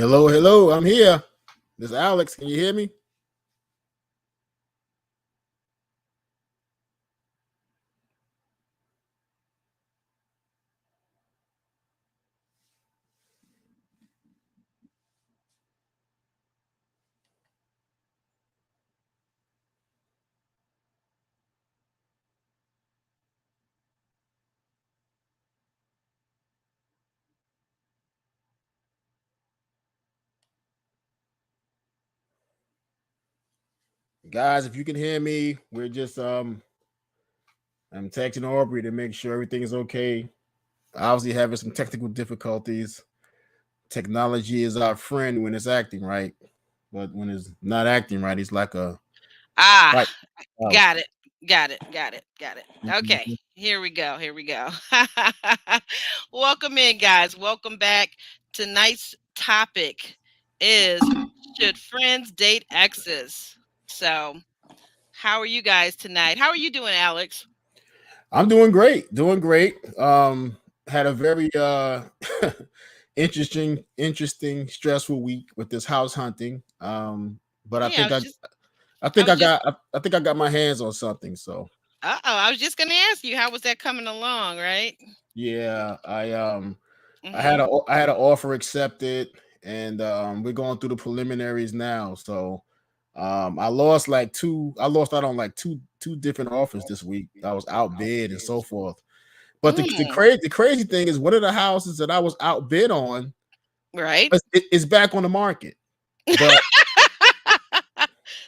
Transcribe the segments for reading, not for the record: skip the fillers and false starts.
Hello, hello. I'm here. This is Alex. Can you hear me? Guys, if you can hear me, we're just I'm texting Aubrey to make sure everything is okay. Obviously having some technical difficulties. Technology is our friend when it's acting right, but when it's not acting right, it's like a Ah, fight house. got it. Got it. Okay, Mhm. here we go. Welcome in, guys. Welcome back. Tonight's topic is should friends date exes? So, how are you guys tonight? How are you doing, Alex? I'm doing great. Doing great. Had a very interesting, stressful week with this house hunting. But Yeah, I I think was just I think I got my hands on something. So I was just gonna ask you, how was that coming along, right? yeah, Mm-hmm. I had an offer accepted, and we're going through the preliminaries now. So I lost out on like two different offers this week. I was outbid and so forth. But Mm, the crazy thing is one of the houses that I was outbid on right. is back on the market. But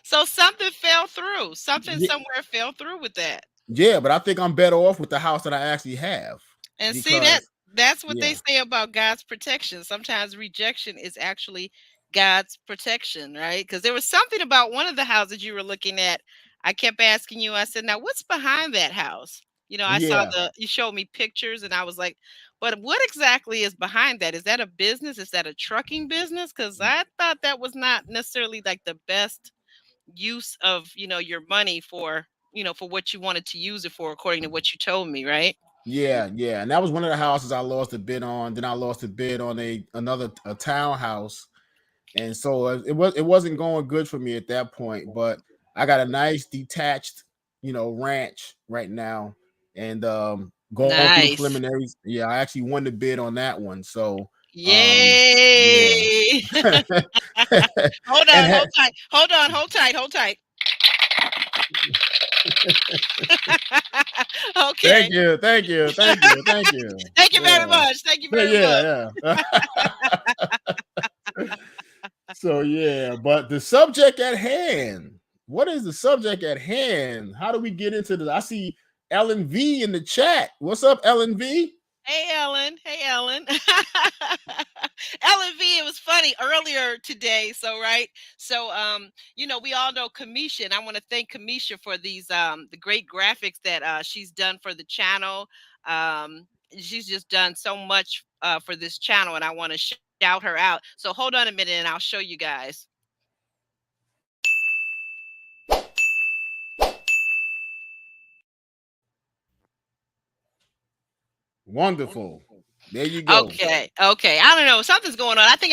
So something fell through. Something yeah, somewhere fell through with that. yeah, but I think I'm better off with the house that I actually have And see because that's what they yeah, say about God's protection. Sometimes rejection is actually God's protection, right? Because there was something about one of the houses you were looking at. I kept asking you, I said, now what's behind that house? I saw yeah, you showed me pictures and I was like, but what exactly is behind that? Is that a business? Is that a trucking business? Because I thought that was not necessarily like the best use of, your money for, for what you wanted to use it for, according to what you told me, right? yeah, and that was one of the houses I lost a bid on. Then I lost a bid on a townhouse, and so it wasn't going good for me at that point. But I got a nice detached, ranch right now, and going through the Nice. preliminaries. Yeah, I actually won the bid on that one. So yeah, Yay. Hold and on, hold tight. Hold tight, hold tight. Okay. thank you. Thank you very Yeah, much. Thank you very much. yeah. So yeah, but the subject at hand. What is the subject at hand? How do we get into this? I see Ellen V in the chat. What's up, Ellen V? Hey Ellen. Hey Ellen. Ellen V, it was funny earlier today. So right. So we all know Cameshia, and I want to thank Cameshia for these the great graphics that she's done for the channel. She's just done so much for this channel, and I want to shout her out. So hold on a minute and I'll show you guys. Wonderful. There you go. Okay, okay. I don't know. Something's going on. I think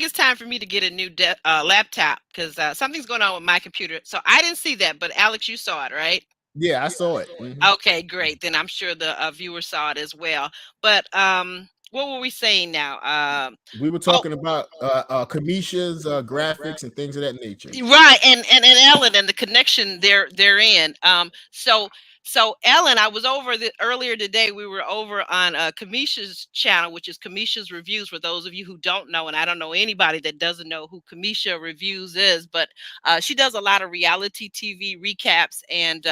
it's time for me to get a new laptop because something's going on with my computer. So I didn't see that, but Alex, you saw it, right? Yeah, I saw it. Okay, great. Then I'm sure the viewer saw it as well. But what were we saying now? We were Oh, talking about Kamisha's graphics and things of that nature. right, and Ellen and the connection therein. So Ellen, I was over earlier today. We were over on Cameshia's channel, which is Cameshia's Reviews. For those of you who don't know, and I don't know anybody that doesn't know who Cameshia Reviews is, but she does a lot of reality TV recaps and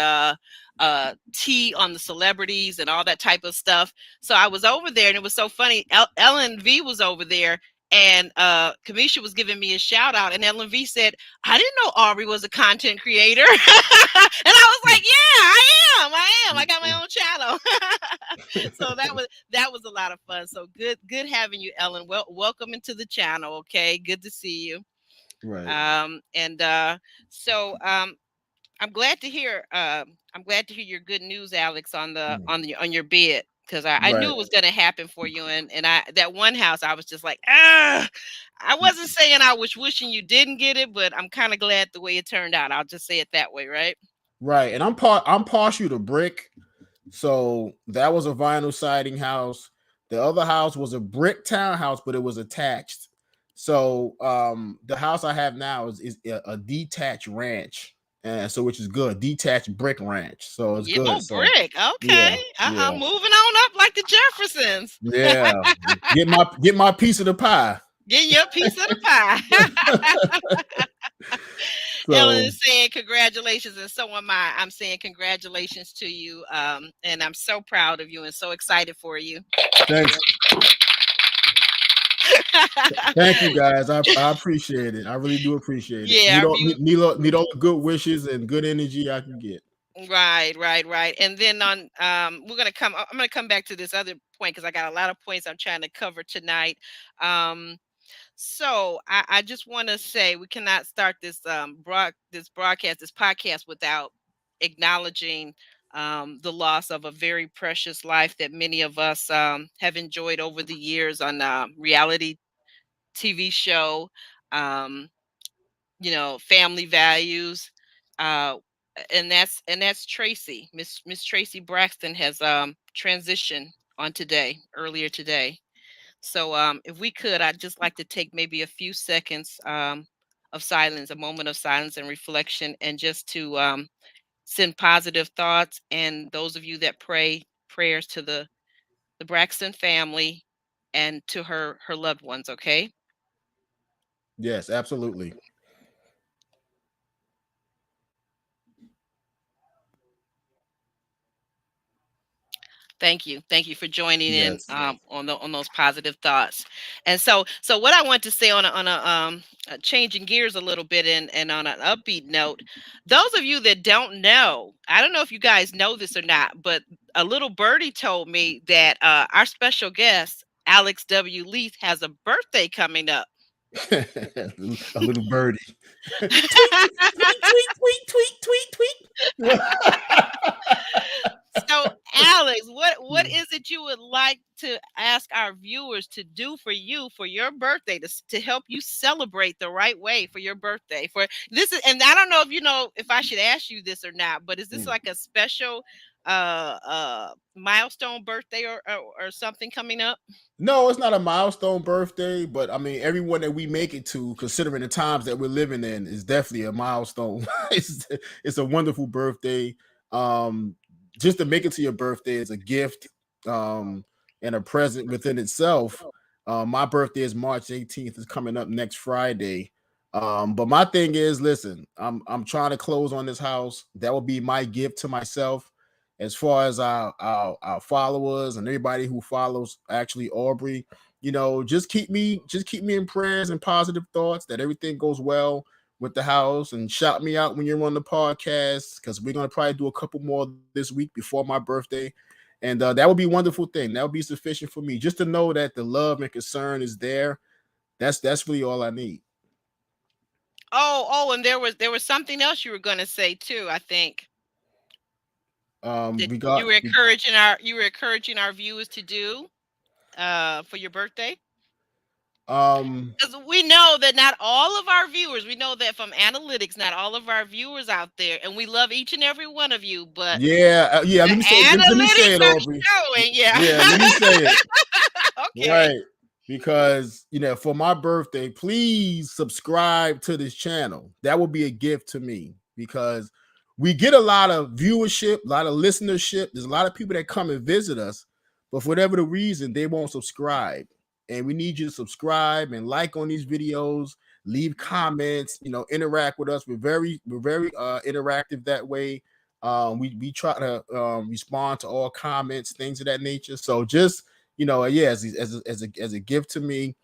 tea on the celebrities and all that type of stuff. So I was over there, and it was so funny. Ellen V was over there, and Cameshia was giving me a shout out, and Ellen V said, I didn't know Aubrey was a content creator. And I was like, yeah, I got my own channel. So that was a lot of fun. So good having you, Ellen. Welcome into the channel. Okay, good to see you. Right. And so I'm glad to hear your good news, Alex, on your bid. because I knew Right. it was going to happen for you. And I, that one house, I was just like, ah, I wasn't saying I was wishing you didn't get it, but I'm kind of glad the way it turned out. I'll just say it that way, right? Right. And I'm partial to brick. So that was a vinyl siding house. The other house was a brick townhouse, but it was attached. So the house I have now is a detached ranch. And so which is good. Detached brick ranch. So it's Yeah. good. Oh, So brick. Okay. yeah, yeah. Moving on up like the Jeffersons. Yeah. Get my piece of the pie. Getting your piece of the pie. Ellen So is saying congratulations, and so am I. I'm saying congratulations to you, and I'm so proud of you and so excited for you. thanks. Thank you guys. I appreciate it. I really do appreciate it. Yeah, Need our all view. need all the good wishes and good energy I can get. Right. And then on, I'm gonna come back to this other point because I got a lot of points I'm trying to cover tonight. Um, So I just want to say we cannot start this this podcast without acknowledging the loss of a very precious life that many of us have enjoyed over the years on reality TV show. Um, Family Values, uh, and that's Tracy. Miss Tracy Braxton has transitioned on today, earlier today. So, if we could, I'd just like to take maybe a few seconds of silence, a moment of silence and reflection, and just to send positive thoughts. And those of you that pray prayers to the Braxton family and to her loved ones. Okay. Yes, absolutely. Thank you for joining in Yes. on those positive thoughts. And so what I want to say on a changing gears a little bit and on an upbeat note, those of you that don't know, I don't know if you guys know this or not, but a little birdie told me that our special guest Alex W. Leath has a birthday coming up. A little birdie. Tweet, tweet. So, Alex, what is it you would like to ask our viewers to do for you for your birthday to help you celebrate the right way for your birthday? For this is, and I don't know if you know if I should ask you this or not, but is this like a special milestone birthday or something coming up? No, it's not a milestone birthday, but I mean, everyone that we make it to, considering the times that we're living in, is definitely a milestone. it's a wonderful birthday. Um, just to make it to your birthday is a gift and a present within itself. My birthday is March 18th. Is coming up next Friday. But my thing is, listen, I'm trying to close on this house. That will be my gift to myself as far as our followers and everybody who follows actually Aubrey, just keep me in prayers and positive thoughts that everything goes well with the house, and shout me out when you're on the podcast because we're gonna probably do a couple more this week before my birthday, and that would be a wonderful thing. That would be sufficient for me just to know that the love and concern is there. That's really all I need. Oh, and there was something else you were going to say too. I think that We got you were encouraging our viewers to do for your birthday. um 'Cause we know that not all of our viewers, we know that from analytics, not all of our viewers out there, and we love each and every one of you, but yeah. the Let me say analytics it, are Aubrey. showing, yeah. Yeah, let me say it. Okay. Right. Because, for my birthday, please subscribe to this channel. That will be a gift to me because we get a lot of viewership, a lot of listenership. There's a lot of people that come and visit us, but for whatever the reason, they won't subscribe. And we need you to subscribe and like on these videos, leave comments, interact with us. We're very interactive that way. We try to respond to all comments, things of that nature. So just yeah, as a gift to me,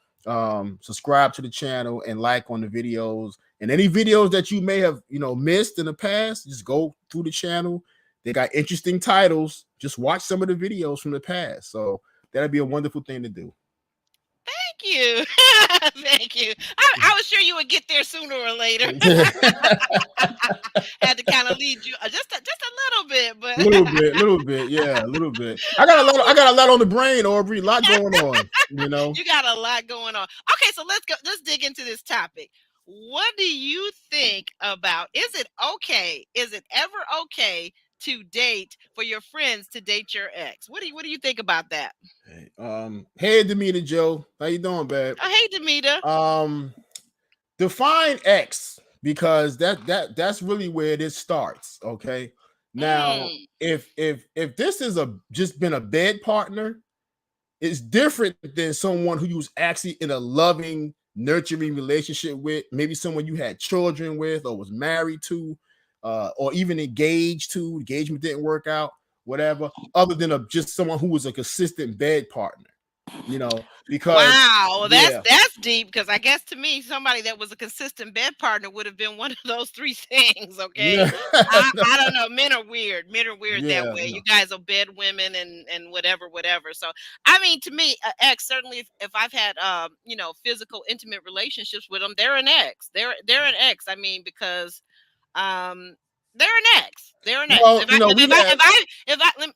subscribe to the channel and like on the videos, and any videos that you may have missed in the past, just go through the channel. They got interesting titles. Just watch some of the videos from the past. So that'd be a wonderful thing to do. you. Thank you. I was sure you would get there sooner or later. Had to kind of lead you just a little bit, but little bit, yeah, a little bit. I got a lot on the brain, Aubrey. A lot going on, you know. You got a lot going on. Okay, so let's dig into this topic. What do you think about, is it ever okay to date, for your friends to date your ex? What do you think about that? Hey, Demeter Joe, how you doing, babe? Oh, hey, Demeter. Define ex, because that's really where this starts. Okay, now if this is just been a bed partner, it's different than someone who you was actually in a loving, nurturing relationship with, maybe someone you had children with or was married to, or even engaged to. Engagement didn't work out, whatever, other than just someone who was a consistent bed partner, you know. Because wow, that's deep, because I guess to me, somebody that was a consistent bed partner would have been one of those three things. Okay. Yeah. I don't know, men are weird Yeah, that way. no. You guys are bed women and whatever. So I mean, to me, ex, certainly if I've had physical intimate relationships with them, they're an ex. They're an ex. I mean, because they're an ex. They're an ex. Well,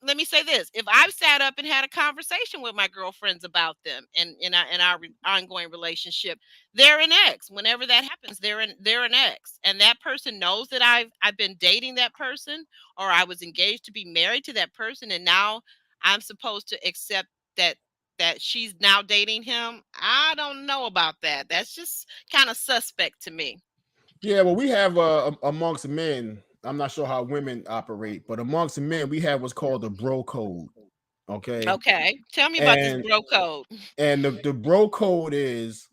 Let me say this. If I've sat up and had a conversation with my girlfriends about them and in our ongoing relationship, they're an ex. Whenever that happens, they're an ex. And that person knows that I've been dating that person, or I was engaged to be married to that person, and now I'm supposed to accept that she's now dating him. I don't know about that. That's just kind of suspect to me. Yeah, well, we have amongst men, I'm not sure how women operate, but amongst men, we have what's called the bro code. Okay. Okay. Tell me about this bro code. And the bro code is,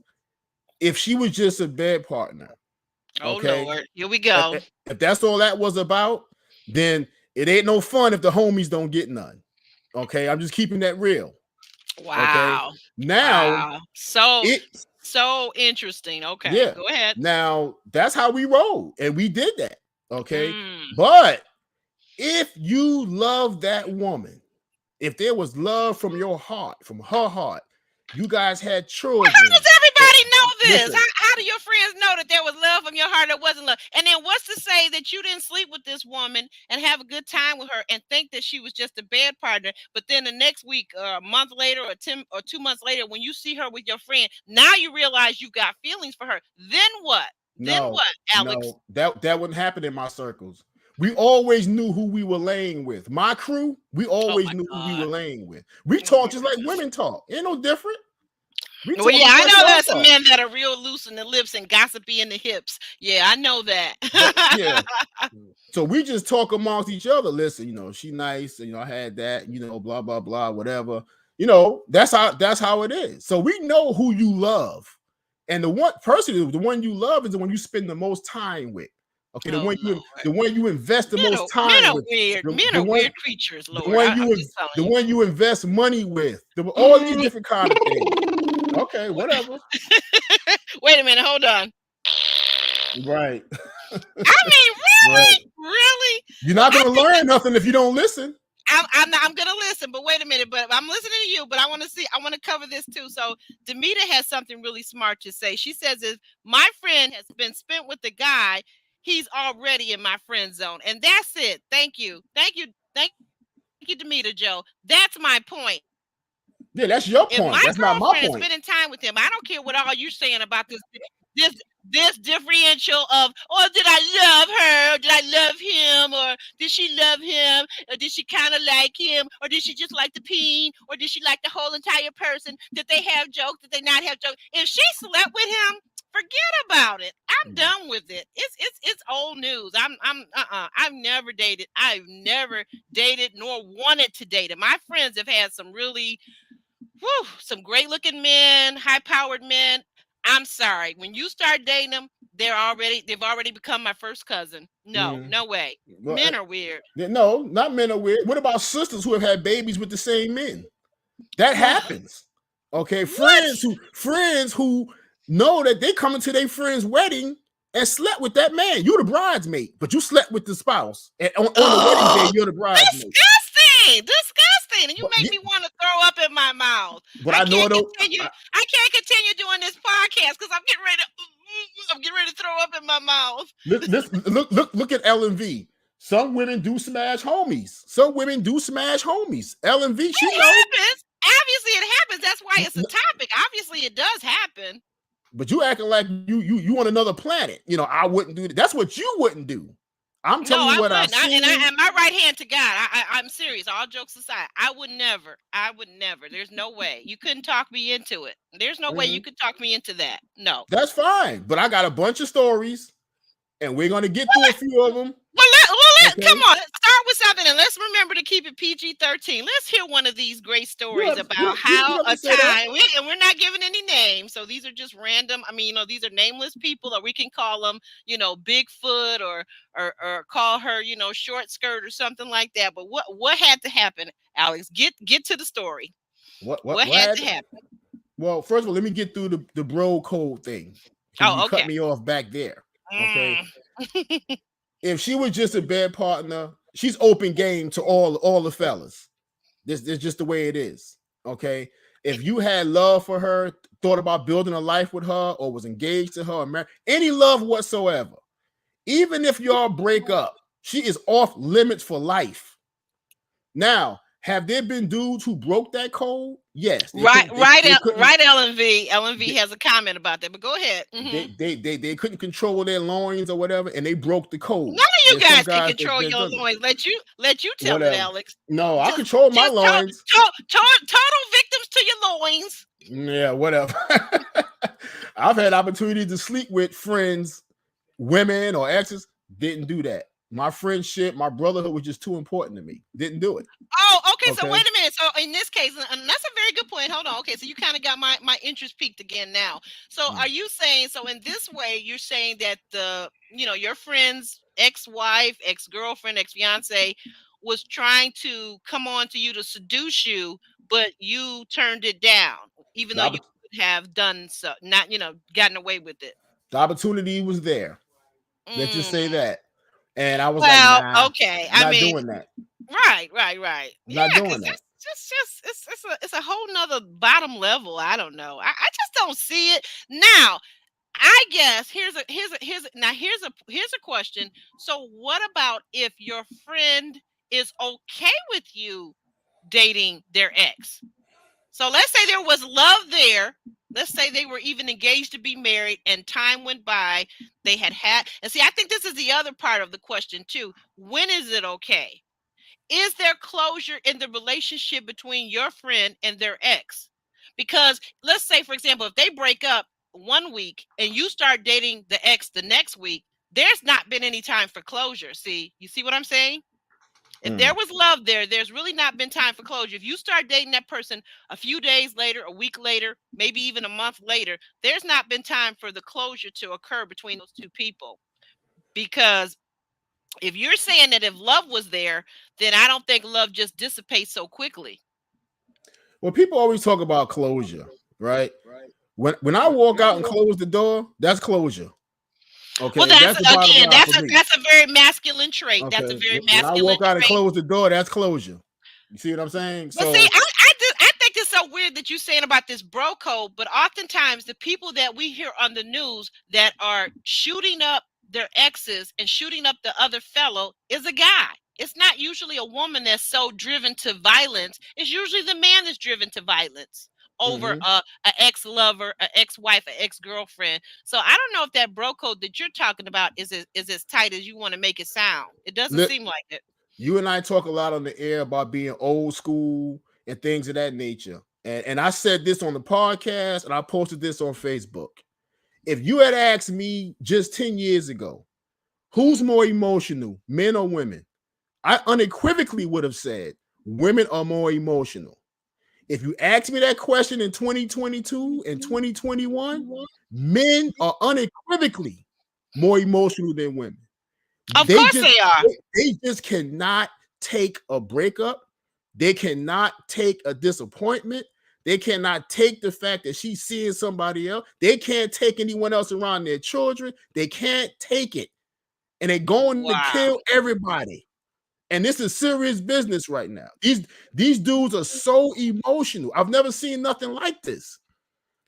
if she was just a bed partner. Oh, okay, Lord. Here we go. If that's all that was about, then it ain't no fun if the homies don't get none. Okay. I'm just keeping that real. Wow. Okay. Now, so interesting. Okay. Yeah. Go ahead. Now, that's how we roll. And we did that. Okay. But if you love that woman, if there was love from your heart, from her heart, you guys had children. How does everybody know this? How do your friends know that there was love from your heart that wasn't love? And then what's to say that you didn't sleep with this woman and have a good time with her and think that she was just a bed partner, but then the next week, a month later, or 2 months later, when you see her with your friend, now you realize you got feelings for her. Then what? Alex? No, that wouldn't happen in my circles. We always knew who we were laying with. My crew, we always knew who we were laying with. We talk just like women talk. Ain't no different. Well, yeah, I know there's some men that are real loose in the lips and gossipy in the hips. Yeah, I know that. Yeah. So we just talk amongst each other. Listen, she nice. I had that, blah, blah, blah, whatever. That's how it is. So we know who you love. And the one you love is the one you spend the most time with. Okay, the one you invest the most time with. Men are weird creatures, Lord. The one you invest money with. All these different kind of things. Okay, whatever. Wait a minute, hold on. Right. I mean, really? Right. Really? You're not going to learn nothing if you don't listen. I'm going to listen, but wait a minute. But I'm listening to you, but I want to cover this too. So Demeter has something really smart to say. She says, if my friend has been spent with the guy, he's already in my friend zone. And that's it. Thank you, Demeter Joe. That's my point. Yeah, that's your point. That's not my point. Spending time with him, I don't care what all you're saying about this differential of, oh, did I love her? Or did I love him? Or did she love him? Or did she kind of like him? Or did she just like the peen? Or did she like the whole entire person? Did they have jokes? Did they not have jokes? If she slept with him, forget about it. I'm done with it. It's old news. I've never dated. I've never dated nor wanted to date him. My friends have had some really some great looking men, high powered men. I'm sorry. When you start dating them, they've already become my first cousin. No way. Well, men are weird. No, not men are weird. What about sisters who have had babies with the same men? That happens. Okay. Friends who know that they come into their friend's wedding and slept with that man. You're the bridesmaid, but you slept with the spouse. And on the wedding day, you're the bridesmaid. Disgusting. And you make me want to throw up in my mouth. But I can't continue throw up in my mouth. Look at LMV. Some women do smash homies. Some women do smash homies. LMV, she It knows. happens. Obviously, it happens. That's why it's a topic. Obviously, it does happen. But you acting like you on another planet. You know, I wouldn't do that. That's what you wouldn't do. I'm telling you what I see. And my right hand to God. I'm serious. All jokes aside, I would never. There's no way. You couldn't talk me into it. There's no way you could talk me into that. No. That's fine. But I got a bunch of stories, and we're gonna get through a few of them. Come on. Start with something, and let's remember to keep it PG-13. Let's hear one of these great stories about how a time. And we're not giving any names, so these are just random. I mean, these are nameless people, or we can call them, Bigfoot, or call her, short skirt or something like that. But what had to happen, Alex? Get to the story. What had to happen? Well, first of all, let me get through the bro code thing. You cut me off back there. Okay. If she was just a bed partner, she's open game to all the fellas. This is just the way it is. Okay. If you had love for her, thought about building a life with her, or was engaged to her, or married, any love whatsoever, even if y'all break up, she is off limits for life. Now, have there been dudes who broke that code? Yes. Right, LMV. LMV has a comment about that, but go ahead. They couldn't control their loins or whatever, and they broke the code. None of you guys can control your loins. Let you tell it, Alex. No, I control my loins. Total victims to your loins. Yeah, whatever. I've had opportunities to sleep with friends, women or exes. Didn't do that. My friendship, my brotherhood was just too important to me. Didn't do it. Oh, okay. So wait a minute. So in this case, and that's a very good point. Hold on. Okay, so you kind of got my interest peaked again now. So are you saying, so in this way, you're saying that your friend's ex-wife, ex-girlfriend, ex-fiance was trying to come on to you to seduce you, but you turned it down, even though you could have done so, not, gotten away with it. The opportunity was there. Let's just say that. And I was okay. doing that. Right. Not doing that. It's a whole nother bottom level. I don't know. I just don't see it. Now, I guess here's a question. So what about if your friend is okay with you dating their ex? So let's say there was love there. Let's say they were even engaged to be married, and time went by. They had, and see, I think this is the other part of the question too. When is it okay? Is there closure in the relationship between your friend and their ex? Because let's say, for example, if they break up one week and you start dating the ex the next week, there's not been any time for closure. You see what I'm saying? If there was love there, there's really not been time for closure. If you start dating that person a few days later, a week later, maybe even a month later, there's not been time for the closure to occur between those two people. Because if you're saying that if love was there, then I don't think love just dissipates so quickly. Well, people always talk about closure, right? When I walk out and close the door, that's closure. Okay. Well, that's a very masculine trait. Okay. That's a very masculine trait. When I walk out and close the door, that's closure. You see what I'm saying? But see, I think it's so weird that you're saying about this bro code, but oftentimes the people that we hear on the news that are shooting up their exes and shooting up the other fellow is a guy. It's not usually a woman that's so driven to violence. It's usually the man that's driven to violence over an ex-lover, an ex-wife, an ex-girlfriend. So I don't know if that bro code that you're talking about is as tight as you want to make it sound. It doesn't seem like it. You and I talk a lot on the air about being old school and things of that nature. And I said this on the podcast, and I posted this on Facebook. If you had asked me just 10 years ago, who's more emotional, men or women? I unequivocally would have said women are more emotional. If you ask me that question in 2022 and 2021, men are unequivocally more emotional than women. Of course they are. They just cannot take a breakup. They cannot take a disappointment. They cannot take the fact that she's seeing somebody else. They can't take anyone else around their children. They can't take it. And they're going to kill everybody. And this is serious business right now. These dudes are so emotional. I've never seen nothing like this.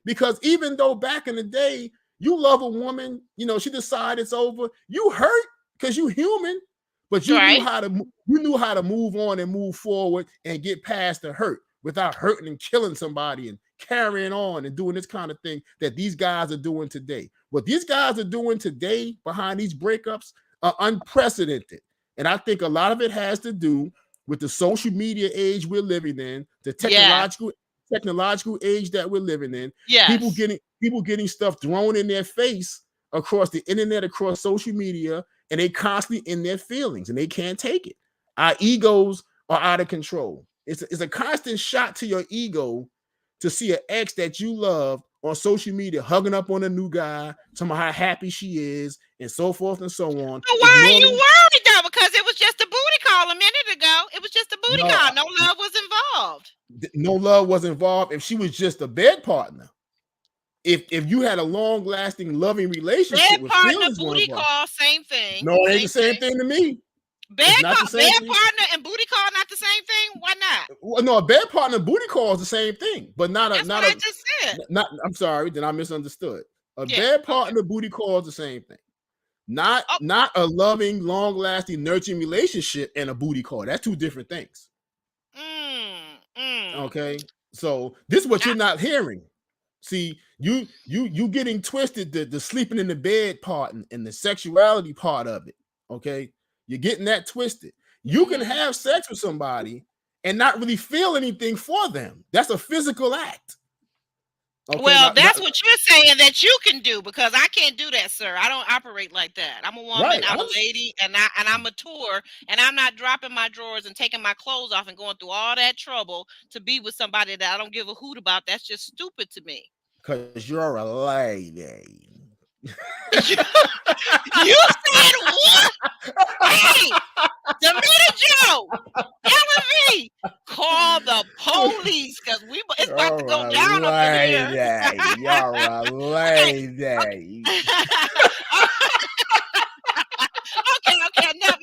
Because even though back in the day, You love a woman, you know, she decide it's over. You hurt because you human, but you Right. knew how to move on and move forward and get past the hurt without hurting and killing somebody and carrying on and doing this kind of thing that these guys are doing today. What these guys are doing today behind these breakups are unprecedented. And I think a lot of it has to do with the social media age we're living in, the technological age that we're living in. Yes. People getting stuff thrown in their face across the internet, across social media, and they constantly in their feelings and they can't take it. Our egos are out of control. It's a constant shot to your ego to see an ex that you love on social media hugging up on a new guy, talking about how happy she is, and so forth and so on. Well, why are you worried though? Because it was just a booty call a minute ago. It was just a booty call. No love was involved. No love was involved. If she was just a bed partner, if you had a long-lasting, loving relationship, bed with partner, booty call, same thing. No, it ain't the same thing to me. Bed partner and booty call not the same thing. Why not? Well, no, a bed partner and booty call is the same thing, but I just said. I'm sorry, then I misunderstood. Bed partner booty call is the same thing. Not a loving, long-lasting, nurturing relationship and a booty call. That's two different things. Okay, so this is what you're not hearing. See, you getting twisted the sleeping in the bed part and the sexuality part of it. Okay, you're getting that twisted. You can have sex with somebody and not really feel anything for them. That's a physical act. Okay, well, that's what you're saying that you can do, because I can't do that, sir. I don't operate like that. I'm a woman, right, I'm a lady, and I'm mature, and I'm not dropping my drawers and taking my clothes off and going through all that trouble to be with somebody that I don't give a hoot about. That's just stupid to me. Because you're a lady. You said what? Hey, Joe, LV, call the police, because it's about to go down up in here. You're a lady. Okay, enough.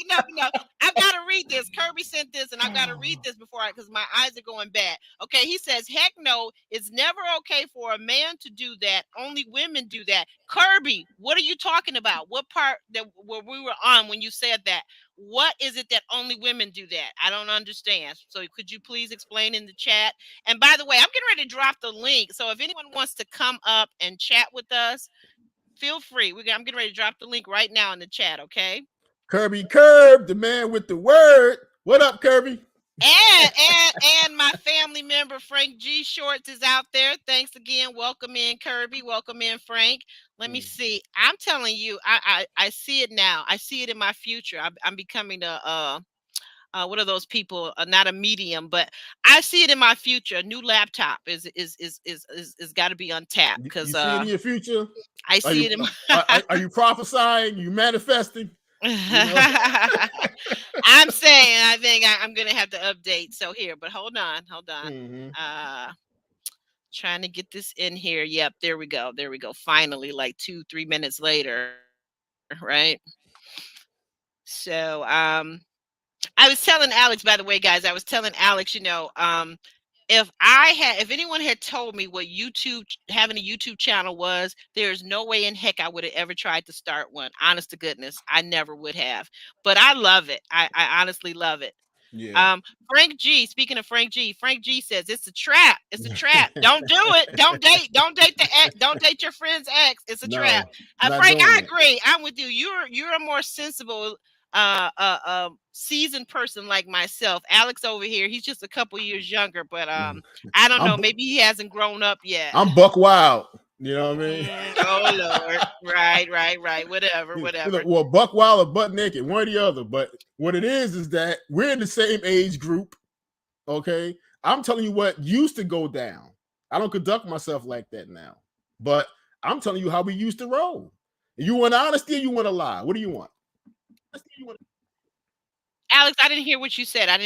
I've got to read this. Kirby sent this, and I've got to read this because my eyes are going bad. Okay, he says, heck no, it's never okay for a man to do that. Only women do that. Kirby, what are you talking about? What part where we were on when you said that? What is it that only women do that? I don't understand. So could you please explain in the chat? And by the way, I'm getting ready to drop the link. So if anyone wants to come up and chat with us, feel free. I'm getting ready to drop the link right now in the chat, okay? Kirby Curb, the man with the word. What up, Kirby? And my family member Frank G. Shorts is out there. Thanks again. Welcome in, Kirby. Welcome in, Frank. Let me see. I'm telling you, I see it now. I see it in my future. I'm becoming a what are those people? Not a medium, but I see it in my future. A new laptop is got to be untapped, because you see it in your future. I see it in are you prophesying? You manifesting? You know? I'm saying I think I'm gonna have to update. So here, but hold on. Trying to get this in here. Yep, there we go. Finally, like 2-3 minutes later, right? So I was telling Alex, by the way, guys, you know, if anyone had told me what having a YouTube channel was, there's no way in heck I would have ever tried to start one. Honest to goodness, I never would have. But I love it. I honestly love it. Yeah. Frank G. Speaking of Frank G. says it's a trap. It's a trap. Don't do it. Don't date the ex. Don't date your friend's ex. It's a trap. Frank, I agree. I'm with you. You're a more sensible seasoned person like myself. Alex over here, he's just a couple years younger, but I don't know, maybe he hasn't grown up yet. I'm buck wild, you know what I mean? Oh Lord. Right, whatever. Well, buck wild or butt naked, one or the other. But what it is that we're in the same age group. Okay, I'm telling you what used to go down. I don't conduct myself like that now, but I'm telling you how we used to roll. You want honesty or you want to lie? What do you want? Alex, I didn't hear what you said. I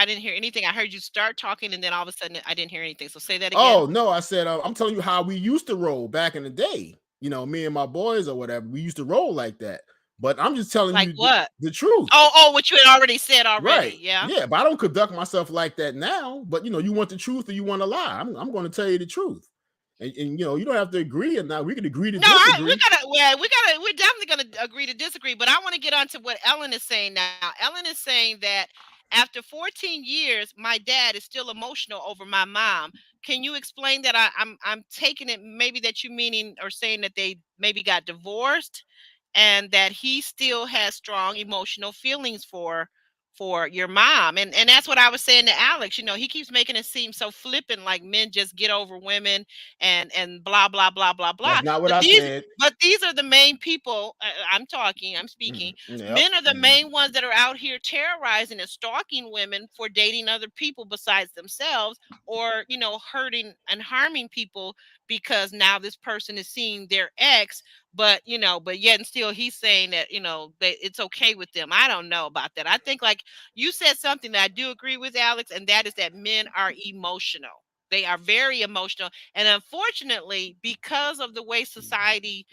didn't hear anything. I heard you start talking, and then all of a sudden I didn't hear anything. So say that again. Oh no, I said I'm telling you how we used to roll back in the day. You know, me and my boys or whatever, we used to roll like that. But I'm just telling you the truth. Oh, what you had already said already. Right. Yeah, but I don't conduct myself like that now. But you know, you want the truth or you want to lie. I'm going to tell you the truth. And you don't have to agree or not. We can agree to No, disagree. we're definitely gonna agree to disagree. But I want to get on to what Ellen is saying now. Ellen is saying that after 14 years, my dad is still emotional over my mom. Can you explain that? I'm taking it maybe that you meaning or saying that they maybe got divorced, and that he still has strong emotional feelings for your mom. And that's what I was saying to Alex. He keeps making it seem so flippant, like men just get over women and blah blah blah blah blah. That's not what but I these said. but these are the main people. I'm speaking. Yep. Men are the main ones that are out here terrorizing and stalking women for dating other people besides themselves, or hurting and harming people because now this person is seeing their ex. But yet and still he's saying that that it's okay with them. I don't know about that. I think, like you said, something that I do agree with, Alex, and that is that men are emotional. They are very emotional, and unfortunately, because of the way society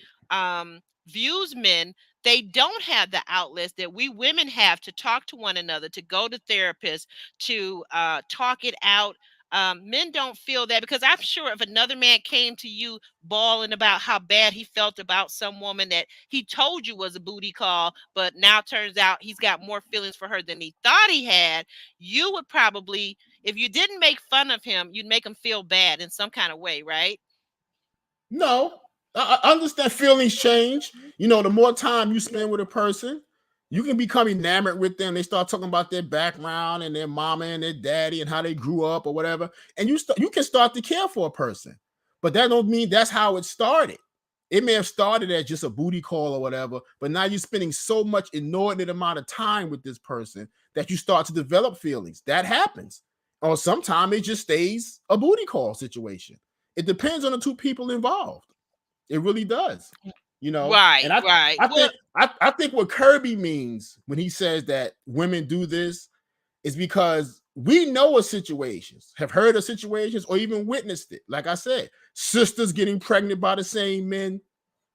views men, they don't have the outlets that we women have to talk to one another, to go to therapists, to talk it out. Men don't feel that, because I'm sure if another man came to you bawling about how bad he felt about some woman that he told you was a booty call, but now turns out he's got more feelings for her than he thought he had, you would probably, if you didn't make fun of him, you'd make him feel bad in some kind of way, right? No, I understand feelings change. The more time you spend with a person, you can become enamored with them. They start talking about their background and their mama and their daddy and how they grew up or whatever, and you can start to care for a person. But that don't mean that's how it started. It may have started as just a booty call or whatever, but now you're spending so much inordinate amount of time with this person that you start to develop feelings. That happens. Or sometimes it just stays a booty call situation. It depends on the two people involved. It really does. Right, And I right. I Well, think I think what Kirby means when he says that women do this is because we know of situations, have heard of situations, or even witnessed it. Like I said, sisters getting pregnant by the same men.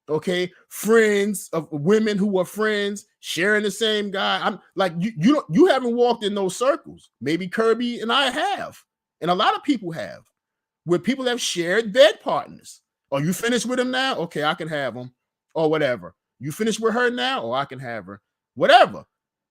Okay, friends of women who are friends sharing the same guy. I'm like you haven't walked in those circles. Maybe Kirby and I have, and a lot of people have, where people have shared bed partners. Are you finished with him now? Okay, I can have him, or whatever. You finished with her now? Oh, I can have her. Whatever.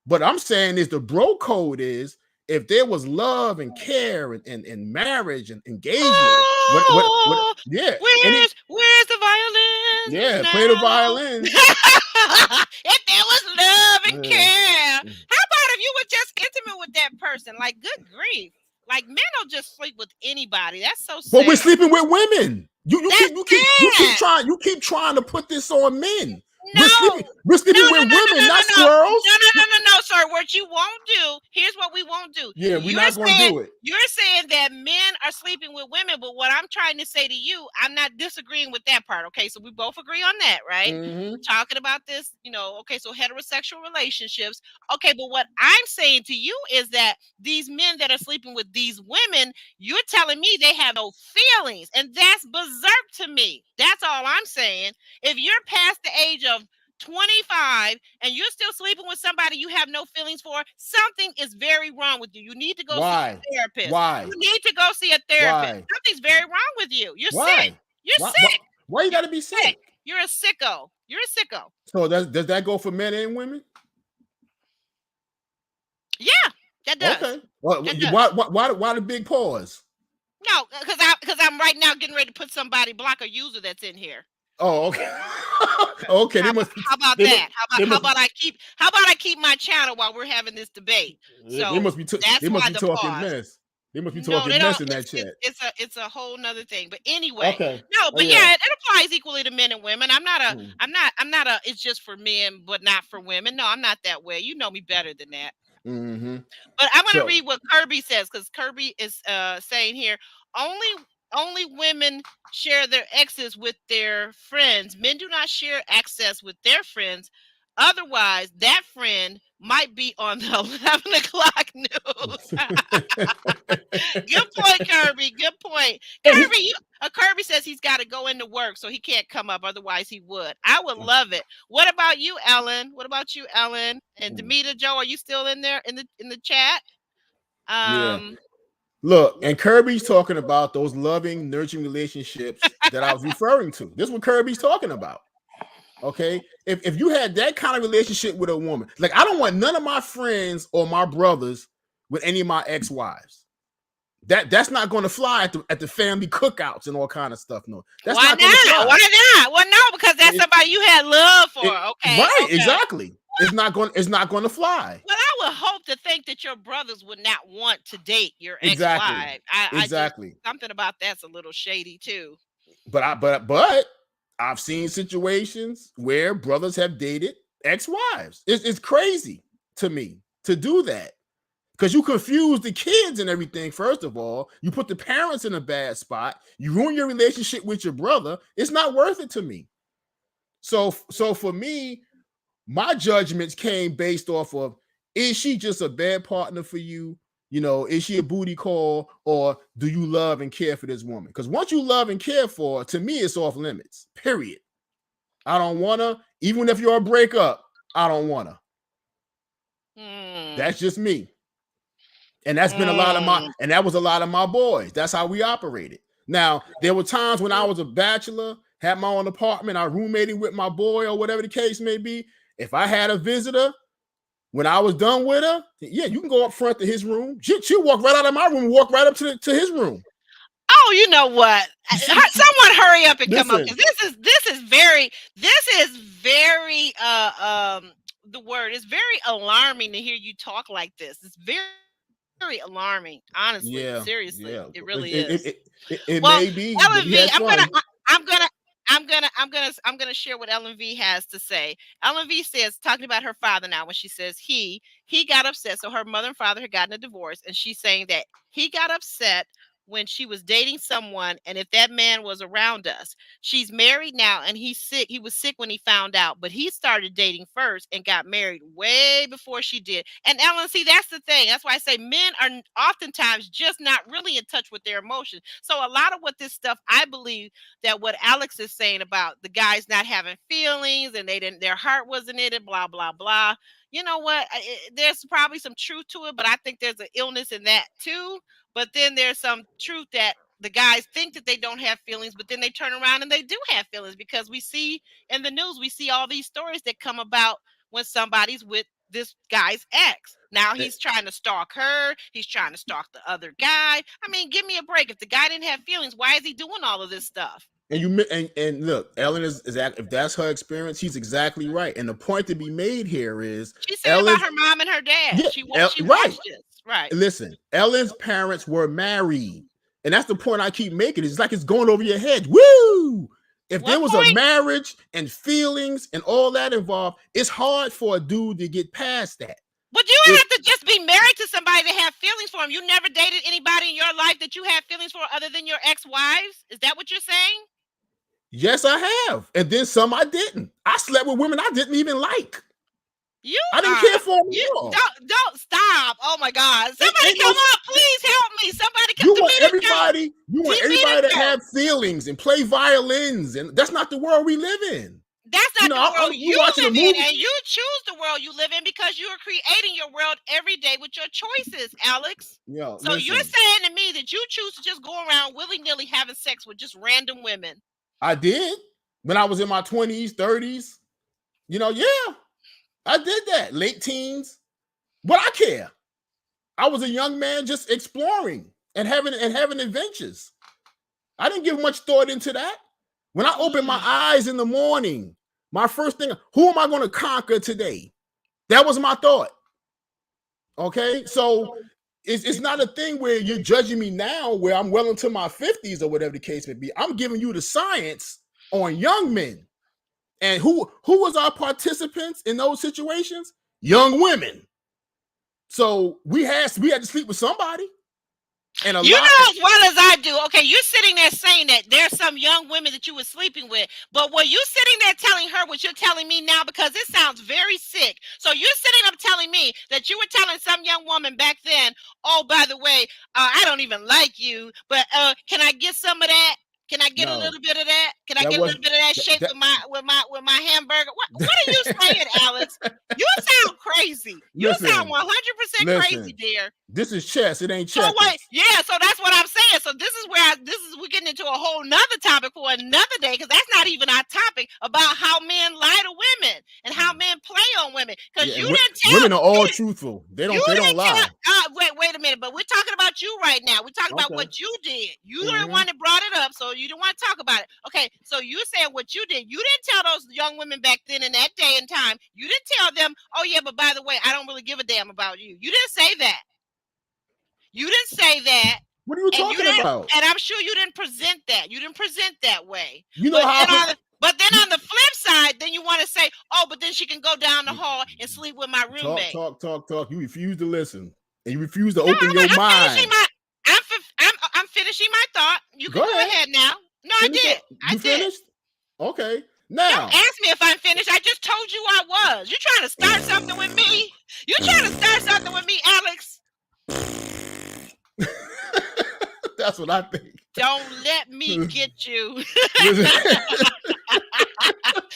But I'm saying is the bro code is, if there was love and care and marriage and engagement, what oh, yeah, where's the violins yeah, play the now? violin. If there was love and Yeah. care, how about if you were just intimate with that person? Like, good grief. Like, men don't just sleep with anybody. That's so But we're sad. sleeping with women. That's sad. You keep trying to put this on men. No, We're no, sleeping no, no, with no, women, no, no, not no, squirrels. no, no, no, no, no, sir. What you won't do? Here's what we won't do. Yeah, we're not going to do it. You're saying that men are sleeping with women, but what I'm trying to say to you, I'm not disagreeing with that part. Okay, so we both agree on that, right? Mm-hmm. We're talking about this, Okay, so heterosexual relationships. Okay, but what I'm saying to you is that these men that are sleeping with these women, you're telling me they have no feelings, and that's berserk to me. That's all I'm saying. If you're past the age of 25 and you're still sleeping with somebody you have no feelings for, something is very wrong with you. You need to go see Why? a therapist. Why? You need to go see a therapist. Why? Something's very wrong with you. You're sick. Why? You're Why? sick. Why you got to You're be sick. sick? You're a sicko. You're a sicko. So does that go for men and women? Yeah, that does. Okay. Well, That does. why the big pause? No, because I'm right now getting ready to put somebody, block a user that's in here. Oh, okay. Okay. How about that? How about I keep my channel while we're having this debate? So they must be that's why the talking pause. mess. They must be No, they talking don't. mess in that chat. It's a whole nother thing. But anyway, Okay. no, but yeah. yeah, it applies equally to men and women. I'm not a it's just for men but not for women. No, I'm not that way. You know me better than that. Mm-hmm. But I'm going to So, read what Kirby says, because Kirby is saying here, only women share their exes with their friends. Men do not share access with their friends. Otherwise, that friend might be on the 11 o'clock news. Good point, Kirby. Good point. Kirby says he's got to go into work, so he can't come up. Otherwise, he would. I would love it. What about you, Ellen? And Demita, Joe, are you still in there in the chat? Yeah. Look, and Kirby's talking about those loving, nurturing relationships that I was referring to. This is what Kirby's talking about. Okay, if you had that kind of relationship with a woman, like I don't want none of my friends or my brothers with any of my ex-wives. That's not going to fly at the family cookouts and all kind of stuff. No, that's Why not going to fly. Why not? Well, no, because that's somebody you had love for. Okay, right? Okay. Exactly. It's not going to fly. Well, I would hope to think that your brothers would not want to date your Exactly. ex-wife. Exactly. I just, something about that's a little shady too. But I've seen situations where brothers have dated ex-wives. It's crazy to me to do that because you confuse the kids and everything. First of all, you put the parents in a bad spot. You ruin your relationship with your brother. It's not worth it to me. So for me, my judgments came based off of, is she just a bad partner for you? You know, is she a booty call, or do you love and care for this woman? Because once you love and care for her, to me, it's off limits, period. I don't want her. Even if you're a breakup, I don't want her. That's just me. And that's been a lot of that was a lot of my boys. That's how we operated. Now, there were times when I was a bachelor, had my own apartment, I roommated with my boy or whatever the case may be. If I had a visitor, when I was done with her, yeah, you can go up front to his room. She'll walk right out of my room and walk right up to his room. Oh, you know what? Someone hurry up and come up, because this is very the word is very alarming to hear you talk like this. It's very alarming, honestly. Yeah, seriously, yeah. It really is. It may be. Ellen V, I'm gonna share what Ellen V has to say. Ellen V says, talking about her father now, when she says he got upset. So her mother and father had gotten a divorce, and she's saying that he got upset when she was dating someone, and if that man was around us. She's married now, and he's sick. He was sick when he found out, but he started dating first and got married way before she did. And Ellen, see, that's the thing. That's why I say men are oftentimes just not really in touch with their emotions. So a lot of what this stuff, I believe that what Alex is saying about the guys not having feelings and their heart wasn't in it, blah, blah, blah. You know what? There's probably some truth to it, but I think there's an illness in that too. But then there's some truth that the guys think that they don't have feelings, but then they turn around and they do have feelings, because we see in the news, we see all these stories that come about when somebody's with this guy's ex. Now he's trying to stalk her. He's trying to stalk the other guy. I mean, give me a break. If the guy didn't have feelings, why is he doing all of this stuff? And look, Ellen is if that's her experience, she's exactly right. And the point to be made here is she said about her mom and her dad. Yeah, she watched this. Right. Listen, Ellen's parents were married. And that's the point I keep making. It's like it's going over your head. Woo! If there was a marriage and feelings and all that involved, it's hard for a dude to get past that. But you have to just be married to somebody to have feelings for him. You never dated anybody in your life that you had feelings for other than your ex-wives? Is that what you're saying? Yes, I have. And then some I didn't. I slept with women I didn't even like. I didn't care for them. Don't stop. Oh my God. Somebody come up. Please help me. Somebody come to me. You want everybody to have feelings and play violins. And that's not the world we live in. That's not the world you live in. And you choose the world you live in because you are creating your world every day with your choices, Alex. So you're saying to me that you choose to just go around willy-nilly having sex with just random women. I did when I was in my 20s, 30s. Yeah. I did that, late teens. But I care. I was a young man just exploring and having adventures. I didn't give much thought into that. When I opened my eyes in the morning, my first thing, who am I going to conquer today? That was my thought. Okay, so it's not a thing where you're judging me now, where I'm well into my 50s or whatever the case may be. I'm giving you the science on young men. And who was our participants in those situations? Young women. So we had to sleep with somebody. And you know as well as I do. Okay, you're sitting there saying that there's some young women that you were sleeping with, but were you sitting there telling her what you're telling me now? Because it sounds very sick. So you're sitting up telling me that you were telling some young woman back then, oh, by the way, I don't even like you, but can I get some of that? Can I get a little bit of that? Can I get a little bit of that shape with my hamburger? What are you saying, Alex? You sound crazy. You sound 100% crazy, dear. This is chess. It ain't chess. So wait, yeah. So that's what I'm saying. So this is where we're getting into a whole nother topic for another day, because that's not even our topic about how men lie to women and how men play on women. Because you didn't tell women are all truthful. They don't lie. Wait a minute, but we're talking about you right now. We're talking about what you did. You were the one that brought it up, so you didn't want to talk about it. Okay, so you're saying what you did. You didn't tell those young women back then in that day and time. You didn't tell them, oh yeah, but by the way, I don't really give a damn about you. You didn't say that. You didn't say that. What are you talking about? And I'm sure you didn't present that. You didn't present that way. You know but then on the flip side, then you want to say, oh, but then she can go down the hall and sleep with my roommate. Talk. You refuse to listen. And you refuse to open your mind. I'm finishing my thought. You can go ahead now. No, I did. I did. Finished? Okay. Now. Don't ask me if I'm finished. I just told you I was. You're trying to start something with me? You're trying to start something with me, Alex? That's what I think. Don't let me get you.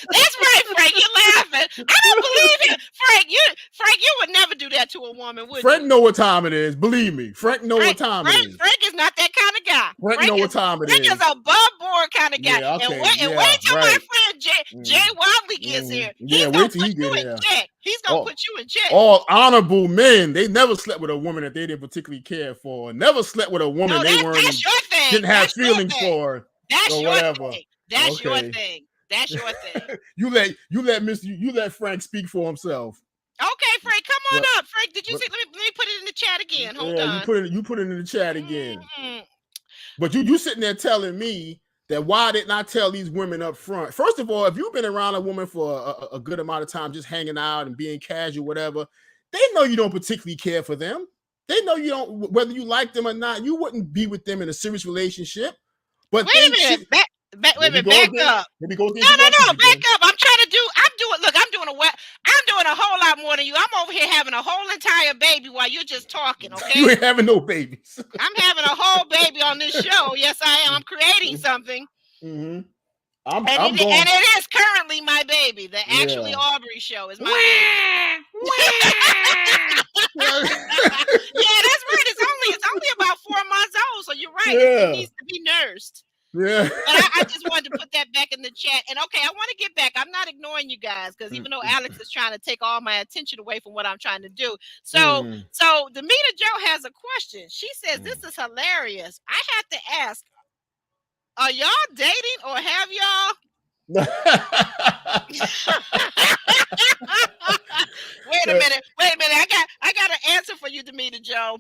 That's right, Frank. You're laughing. I don't believe it. Frank, you would never do that to a woman, would you? Frank know what time it is. Believe me. Frank know what time it is. Frank is not that kind of guy. Frank know what time it is. Frank is above board kind of guy. Yeah, okay, and wait till my friend Jay Wadley gets here. He's gonna put you in check. He's gonna put you in check. All honorable men, they never slept with a woman that they didn't particularly care for. Never slept with a woman didn't have feelings for. That's your whatever. thing. That's your thing. That's your thing. you let Frank speak for himself. Okay, Frank, come on up. Frank, did you see? Let me put it in the chat again. Hold on. You put it in the chat again. But you sitting there telling me that why didn't I tell these women up front? First of all, if you've been around a woman for a good amount of time, just hanging out and being casual, whatever, they know you don't particularly care for them. They know you don't, whether you like them or not. You wouldn't be with them in a serious relationship. But wait a minute, back up. No, back up. I'm doing a whole lot more than you. I'm over here having a whole entire baby while you're just talking, okay? You ain't having no babies. I'm having a whole baby on this show. Yes, I am. I'm creating something. Mm-hmm. It is currently my baby. The ActuallyAubery show is my baby. Yeah, that's right. It's only about 4 months old, so you're right. It needs to be nursed. Yeah. But I just wanted to put that back in the chat. And okay, I want to get back. I'm not ignoring you guys, because even though Alex is trying to take all my attention away from what I'm trying to do. So Demita Joe has a question. She says, this is hilarious. I have to ask, are y'all dating or have y'all? Wait a minute. I got an answer for you, Demita Joe.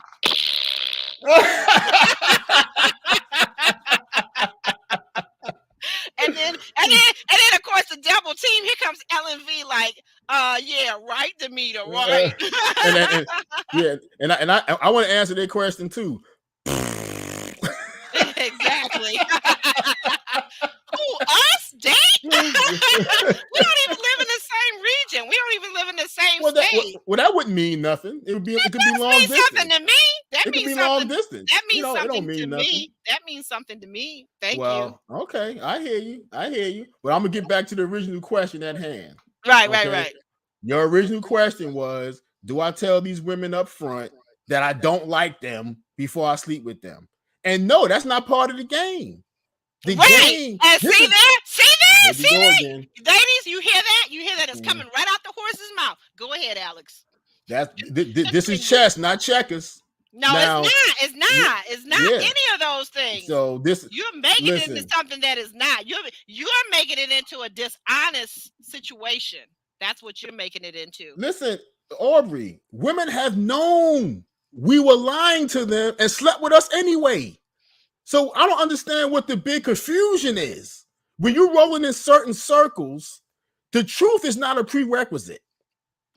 And then of course the double team. Here comes LNV like, yeah, right, Demita, right. And I want to answer that question too. Exactly. Who, us? Date? We don't even live in the same region. We don't even live in the same state. That wouldn't mean nothing. It could be long distance. Something to me. That means something. Long distance. That means something to me. That means something to me. Thank you. Okay, I hear you. But I'm gonna get back to the original question at hand. Right. Your original question was, do I tell these women up front that I don't like them before I sleep with them? And no, that's not part of the game. Game. And see that? Ladies, you hear that? You hear that? It's coming right out the horse's mouth. Go ahead, Alex. This is chess, not checkers. No, now, it's not any of those things. So you're making it into something that is not. You're making it into a dishonest situation. That's what you're making it into. Listen, Aubrey, women have known we were lying to them and slept with us anyway. So I don't understand what the big confusion is. When you're rolling in certain circles, the truth is not a prerequisite.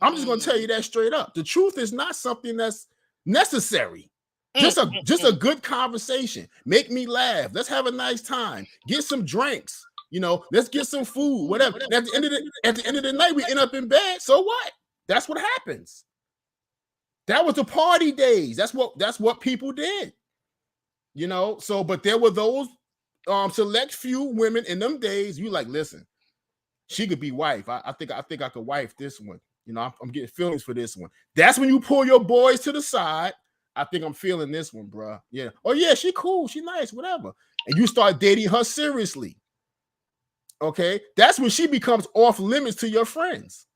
I'm just going to tell you that straight up. The truth is not something that's necessary. Just a good conversation. Make me laugh. Let's have a nice time. Get some drinks. Let's get some food. Whatever. And at the end of the night, we end up in bed. So what? That's what happens. That was the party days. That's what people did. So, but there were those select few women in them days, you like, listen, she could be wife. I think I could wife this one. You know, I'm getting feelings for this one. That's when you pull your boys to the side. I think I'm feeling this one, bro. Yeah. Oh yeah, she cool, she nice, whatever. And you start dating her seriously. Okay, that's when she becomes off limits to your friends.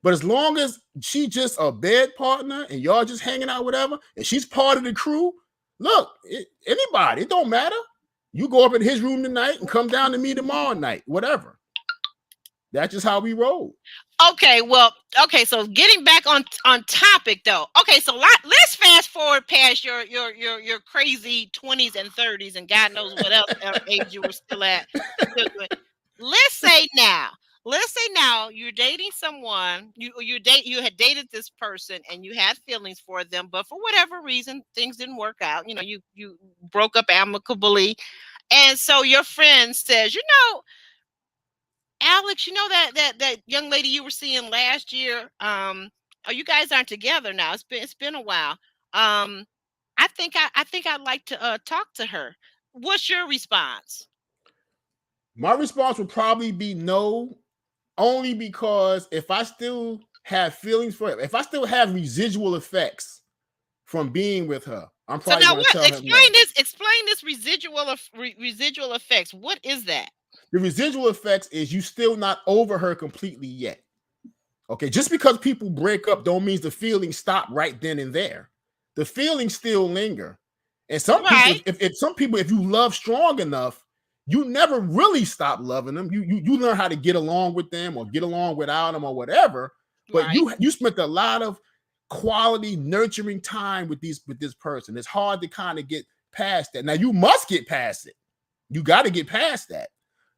But as long as she just a bed partner and y'all just hanging out, whatever, and she's part of the crew, look, anybody, it don't matter. You go up in his room tonight and come down to me tomorrow night, whatever. That's just how we roll. Okay, well, okay. So getting back on topic though. Okay, so let's fast forward past your crazy 20s and 30s and God knows what else age you were still at. Let's say now you're dating someone, you had dated this person and you had feelings for them, but for whatever reason things didn't work out. You know, you broke up amicably, and so your friend says, you know, Alex, you know that young lady you were seeing last year, oh, you guys aren't together now. It's been a while. I think I'd like to talk to her. What's your response? My response would probably be no, only because if I still have feelings for her, if I still have residual effects from being with her, I'm probably going to tell him no. Explain this residual effects. What is that? The residual effects is you still not over her completely yet. Okay, just because people break up don't mean the feelings stop right then and there. The feelings still linger. And some people, if you love strong enough, you never really stop loving them. You learn how to get along with them or get along without them or whatever. But you spent a lot of quality nurturing time with this person. It's hard to kind of get past that. Now you must get past it. You got to get past that.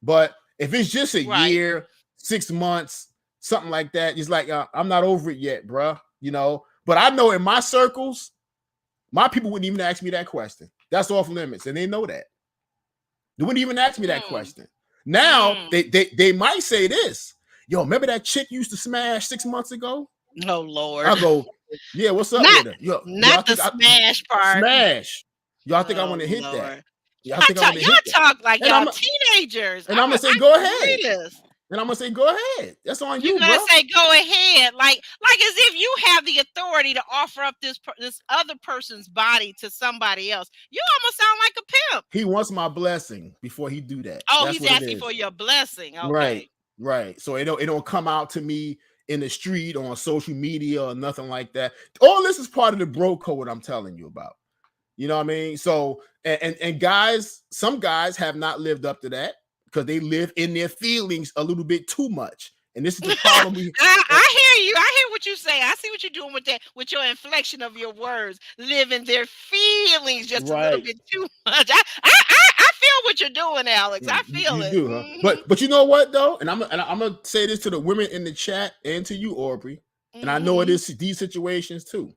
But if it's just a year, 6 months, something like that, it's like, I'm not over it yet, bro. You know, but I know in my circles, my people wouldn't even ask me that question. That's off limits. And they know that. They wouldn't even ask me that question. Now they might say this. Yo, remember that chick you used to smash 6 months ago? Oh, Lord. I go, yeah, what's up with her? Yo, not the smash part. Smash. Y'all think I want to hit that? Y'all talk like y'all teenagers. And I'm gonna say, go ahead. And I'm gonna say, go ahead. That's on you, bro. You're gonna say, go ahead, like as if you have the authority to offer up this other person's body to somebody else. You almost sound like a pimp. He wants my blessing before he do that. Oh, he's asking for your blessing. Okay. Right. So it don't come out to me in the street or on social media or nothing like that. All this is part of the bro code I'm telling you about. You know what I mean? So and guys, some guys have not lived up to that because they live in their feelings a little bit too much. And this is the problem. I hear you. I hear what you say. I see what you're doing with that, with your inflection of your words. Live in their feelings just a little bit too much. I feel what you're doing, Alex. I feel it. You do, huh? But you know what though? And I'm gonna say this to the women in the chat and to you, Aubrey. And I know it is these situations too.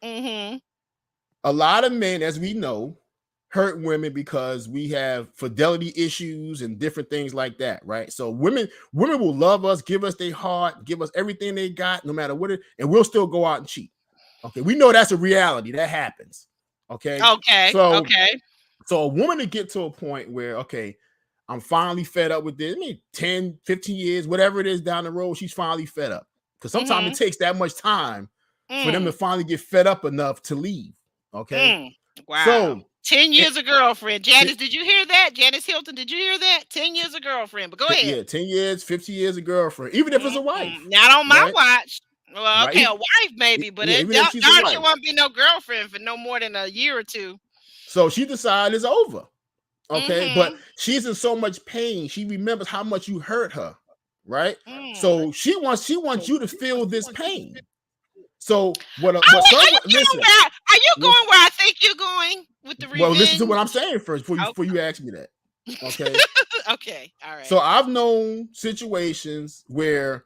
A lot of men, as we know, hurt women because we have fidelity issues and different things like that, right? So women will love us, give us their heart, give us everything they got, no matter what and we'll still go out and cheat. Okay, we know that's a reality that happens. Okay. So a woman to get to a point where, okay, I'm finally fed up with this. I mean, 10, 15 years, whatever it is down the road, she's finally fed up. Because sometimes it takes that much time for them to finally get fed up enough to leave. Okay. Wow. So 10 years of girlfriend. Janice, did you hear that? Janice Hilton, did you hear that? 10 years of girlfriend. But go ahead. Yeah, 10 years, 50 years of girlfriend, even if it's a wife. Not on my watch. Well, okay, a wife maybe, but it won't be no girlfriend for no more than a year or two. So she decided it's over. Okay, but she's in so much pain. She remembers how much you hurt her, right? So she wants you to feel this pain. So are you going where I think you're going with the revenge? Well, listen to what I'm saying first before you ask me that. Okay. Okay. All right. So I've known situations where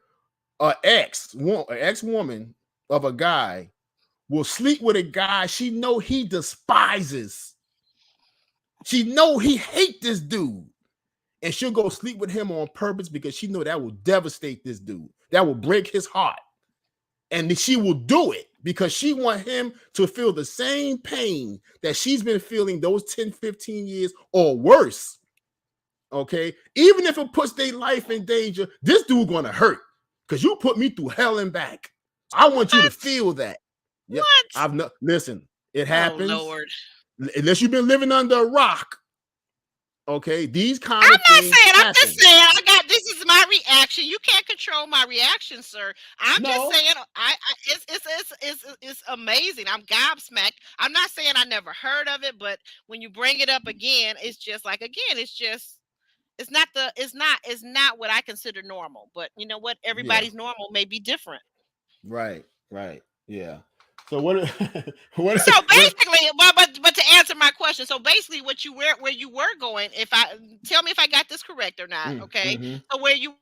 an ex-woman of a guy will sleep with a guy she know he despises. She know he hate this dude. And she'll go sleep with him on purpose because she know that will devastate this dude. That will break his heart. And she will do it because she want him to feel the same pain that she's been feeling those 10, 15 years or worse. Okay, even if it puts their life in danger, this dude gonna hurt because you put me through hell and back. I want you to What? feel that. Yeah, What? I've no listen. It Oh happens Lord. unless you've been living under a rock. Okay, these kind I'm of not things saying. I'm just happen. saying. This is my reaction. You can't control my reaction, sir. I'm just No, saying. It's amazing. I'm gobsmacked. I'm not saying I never heard of it, but when you bring it up again, it's just like again. It's not what I consider normal. But you know what? yeah, Everybody's normal may be different. right, yeah. So what? What? So What? basically, but to answer my question, so basically, where you were going, if I tell me if I got this correct or not, okay? Mm-hmm. So where you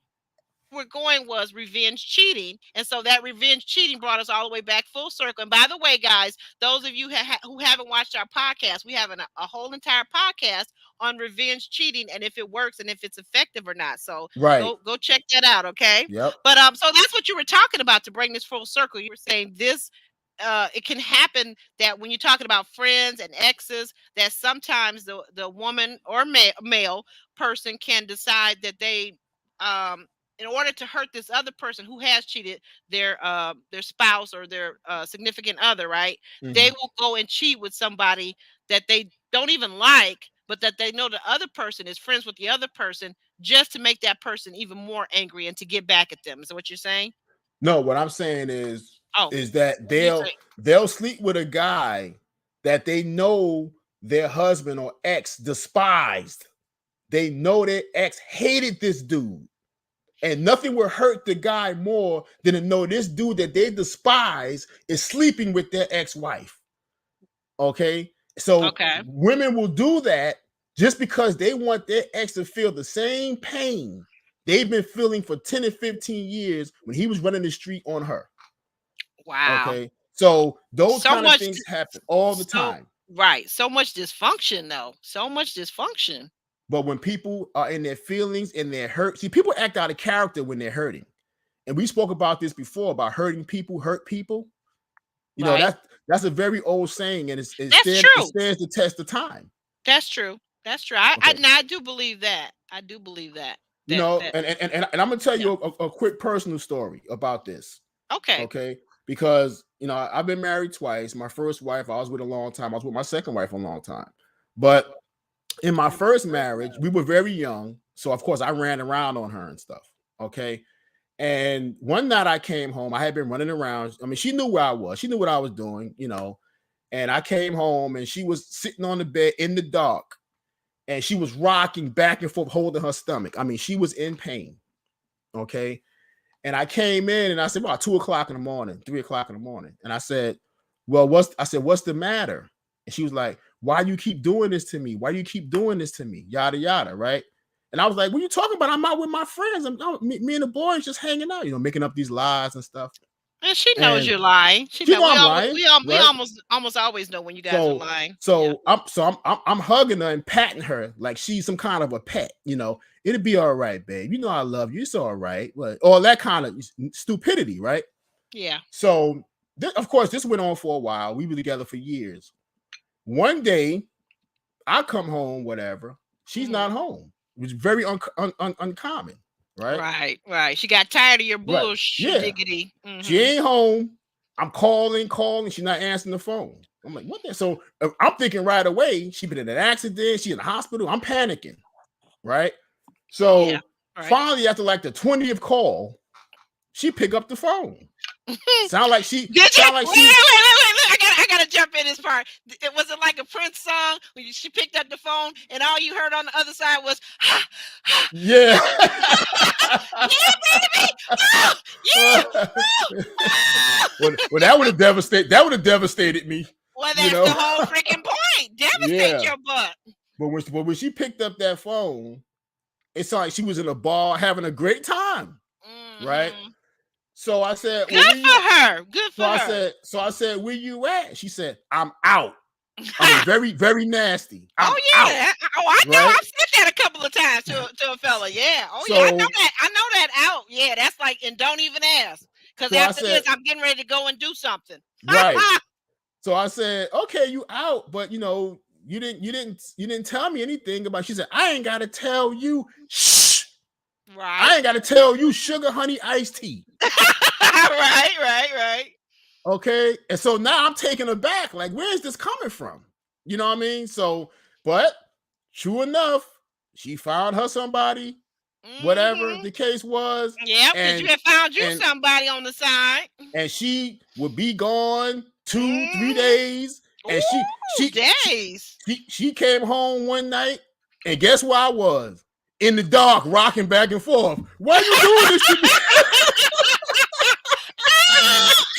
were going was revenge cheating, and so that revenge cheating brought us all the way back full circle. And by the way, guys, those of you who haven't watched our podcast, we have a whole entire podcast on revenge cheating and if it works and if it's effective or not. So Right. go check that out, okay? Yep. But so that's what you were talking about to bring this full circle. You were saying this it can happen that when you're talking about friends and exes, that sometimes the woman or male person can decide that they in order to hurt this other person who has cheated their spouse or their significant other, right? They Mm-hmm. will go and cheat with somebody that they don't even like, but that they know the other person is friends with the other person, just to make that person even more angry and to get back at them. Is that what you're saying? No, what I'm saying is Oh, that what do you say? they'll sleep with a guy that they know their husband or ex despised. They know their ex hated this dude. And nothing will hurt the guy more than to know this dude that they despise is sleeping with their ex-wife. Okay. So Okay. women will do that just because they want their ex to feel the same pain they've been feeling for 10 and 15 years when he was running the street on her. Wow. Okay. So those So kind of much things happen all the so time. right. So much dysfunction though. So much dysfunction. But when people are in their feelings and they're hurt, see, people act out of character when they're hurting. And we spoke about this before about hurting people, hurt people. You know, Right. that's a very old saying, and it That's stands true. the test of time. That's true. That's true. I Okay. now I do believe that. I do believe that. You That know, that and I'm gonna tell yeah. you a quick personal story about this. Okay. Okay. Because I've been married twice. My first wife, I was with a long time. I was with my second wife a long time. But in my first marriage, we were very young. So of course I ran around on her and stuff. Okay. And one night I came home, I had been running around. I mean, she knew where I was, she knew what I was doing, and I came home and she was sitting on the bed in the dark and she was rocking back and forth, holding her stomach. I mean, she was in pain. Okay. And I came in and I said, about 2:00 in the morning, 3:00 in the morning. And I said, well, what's the matter? And she was like, why do you keep doing this to me? Why do you keep doing this to me? Yada, yada. Right. And I was like, what are you talking about? I'm out with my friends. Me and the boys just hanging out, making up these lies and stuff. And she knows And you're lying. She she know know I'm lying, we right? almost always know when you guys are So, lying. Yeah. I'm hugging her and patting her like she's some kind of a pet. It'll be all right, babe. You know I love you. It's all right. But all that kind of stupidity, right? Yeah. So, of course, this went on for a while. We were together for years. One day, I come home, whatever. She's not home. It was very uncommon, right? Right. She got tired of your Right. Yeah. diggity. She ain't home. I'm calling. She's not answering the phone. I'm like, what the? So I'm thinking right away, she been in an accident. She in the hospital. I'm panicking, right? Yeah. So Right. finally, after like the 20th call, she pick up the phone. Sound like she. Did you? Sound like Wait. she. I gotta jump in this part. It wasn't like a Prince song when she picked up the phone and all you heard on the other side was, Yeah. yeah, baby. Oh, yeah. Well, that would have devastated. That would have devastated me. Well, that's the whole freaking point. Devastate your butt. But when she picked up that phone, it sounded like she was in a bar having a great time, right? So I said, "Good for her. Good for her." I said, "Where you at?" She said, "I'm out." I mean, very, very nasty. I'm yeah. out, I know. right? I've said that a couple of times to a fella. Yeah. Oh, yeah. I know that. I know that out. Yeah. That's like, and don't even ask. Because after this, I'm getting ready to go and do something. Right. So I said, okay, you out, but you didn't tell me anything about." She said, "I ain't gotta tell you. Shh. Right. I ain't gotta tell you sugar honey iced tea." Right. Okay. And so now I'm taken aback. Like, where is this coming from? You know what I mean? So, but true enough, she found her somebody, whatever Mm-hmm. the case was, Yeah, because you and had found you and somebody on the side. and she would be gone 2-3 Mm-hmm. days, and she Ooh, she she days. she came home one night, and guess where I was? In the dark, rocking back and forth. Why are you doing this to me?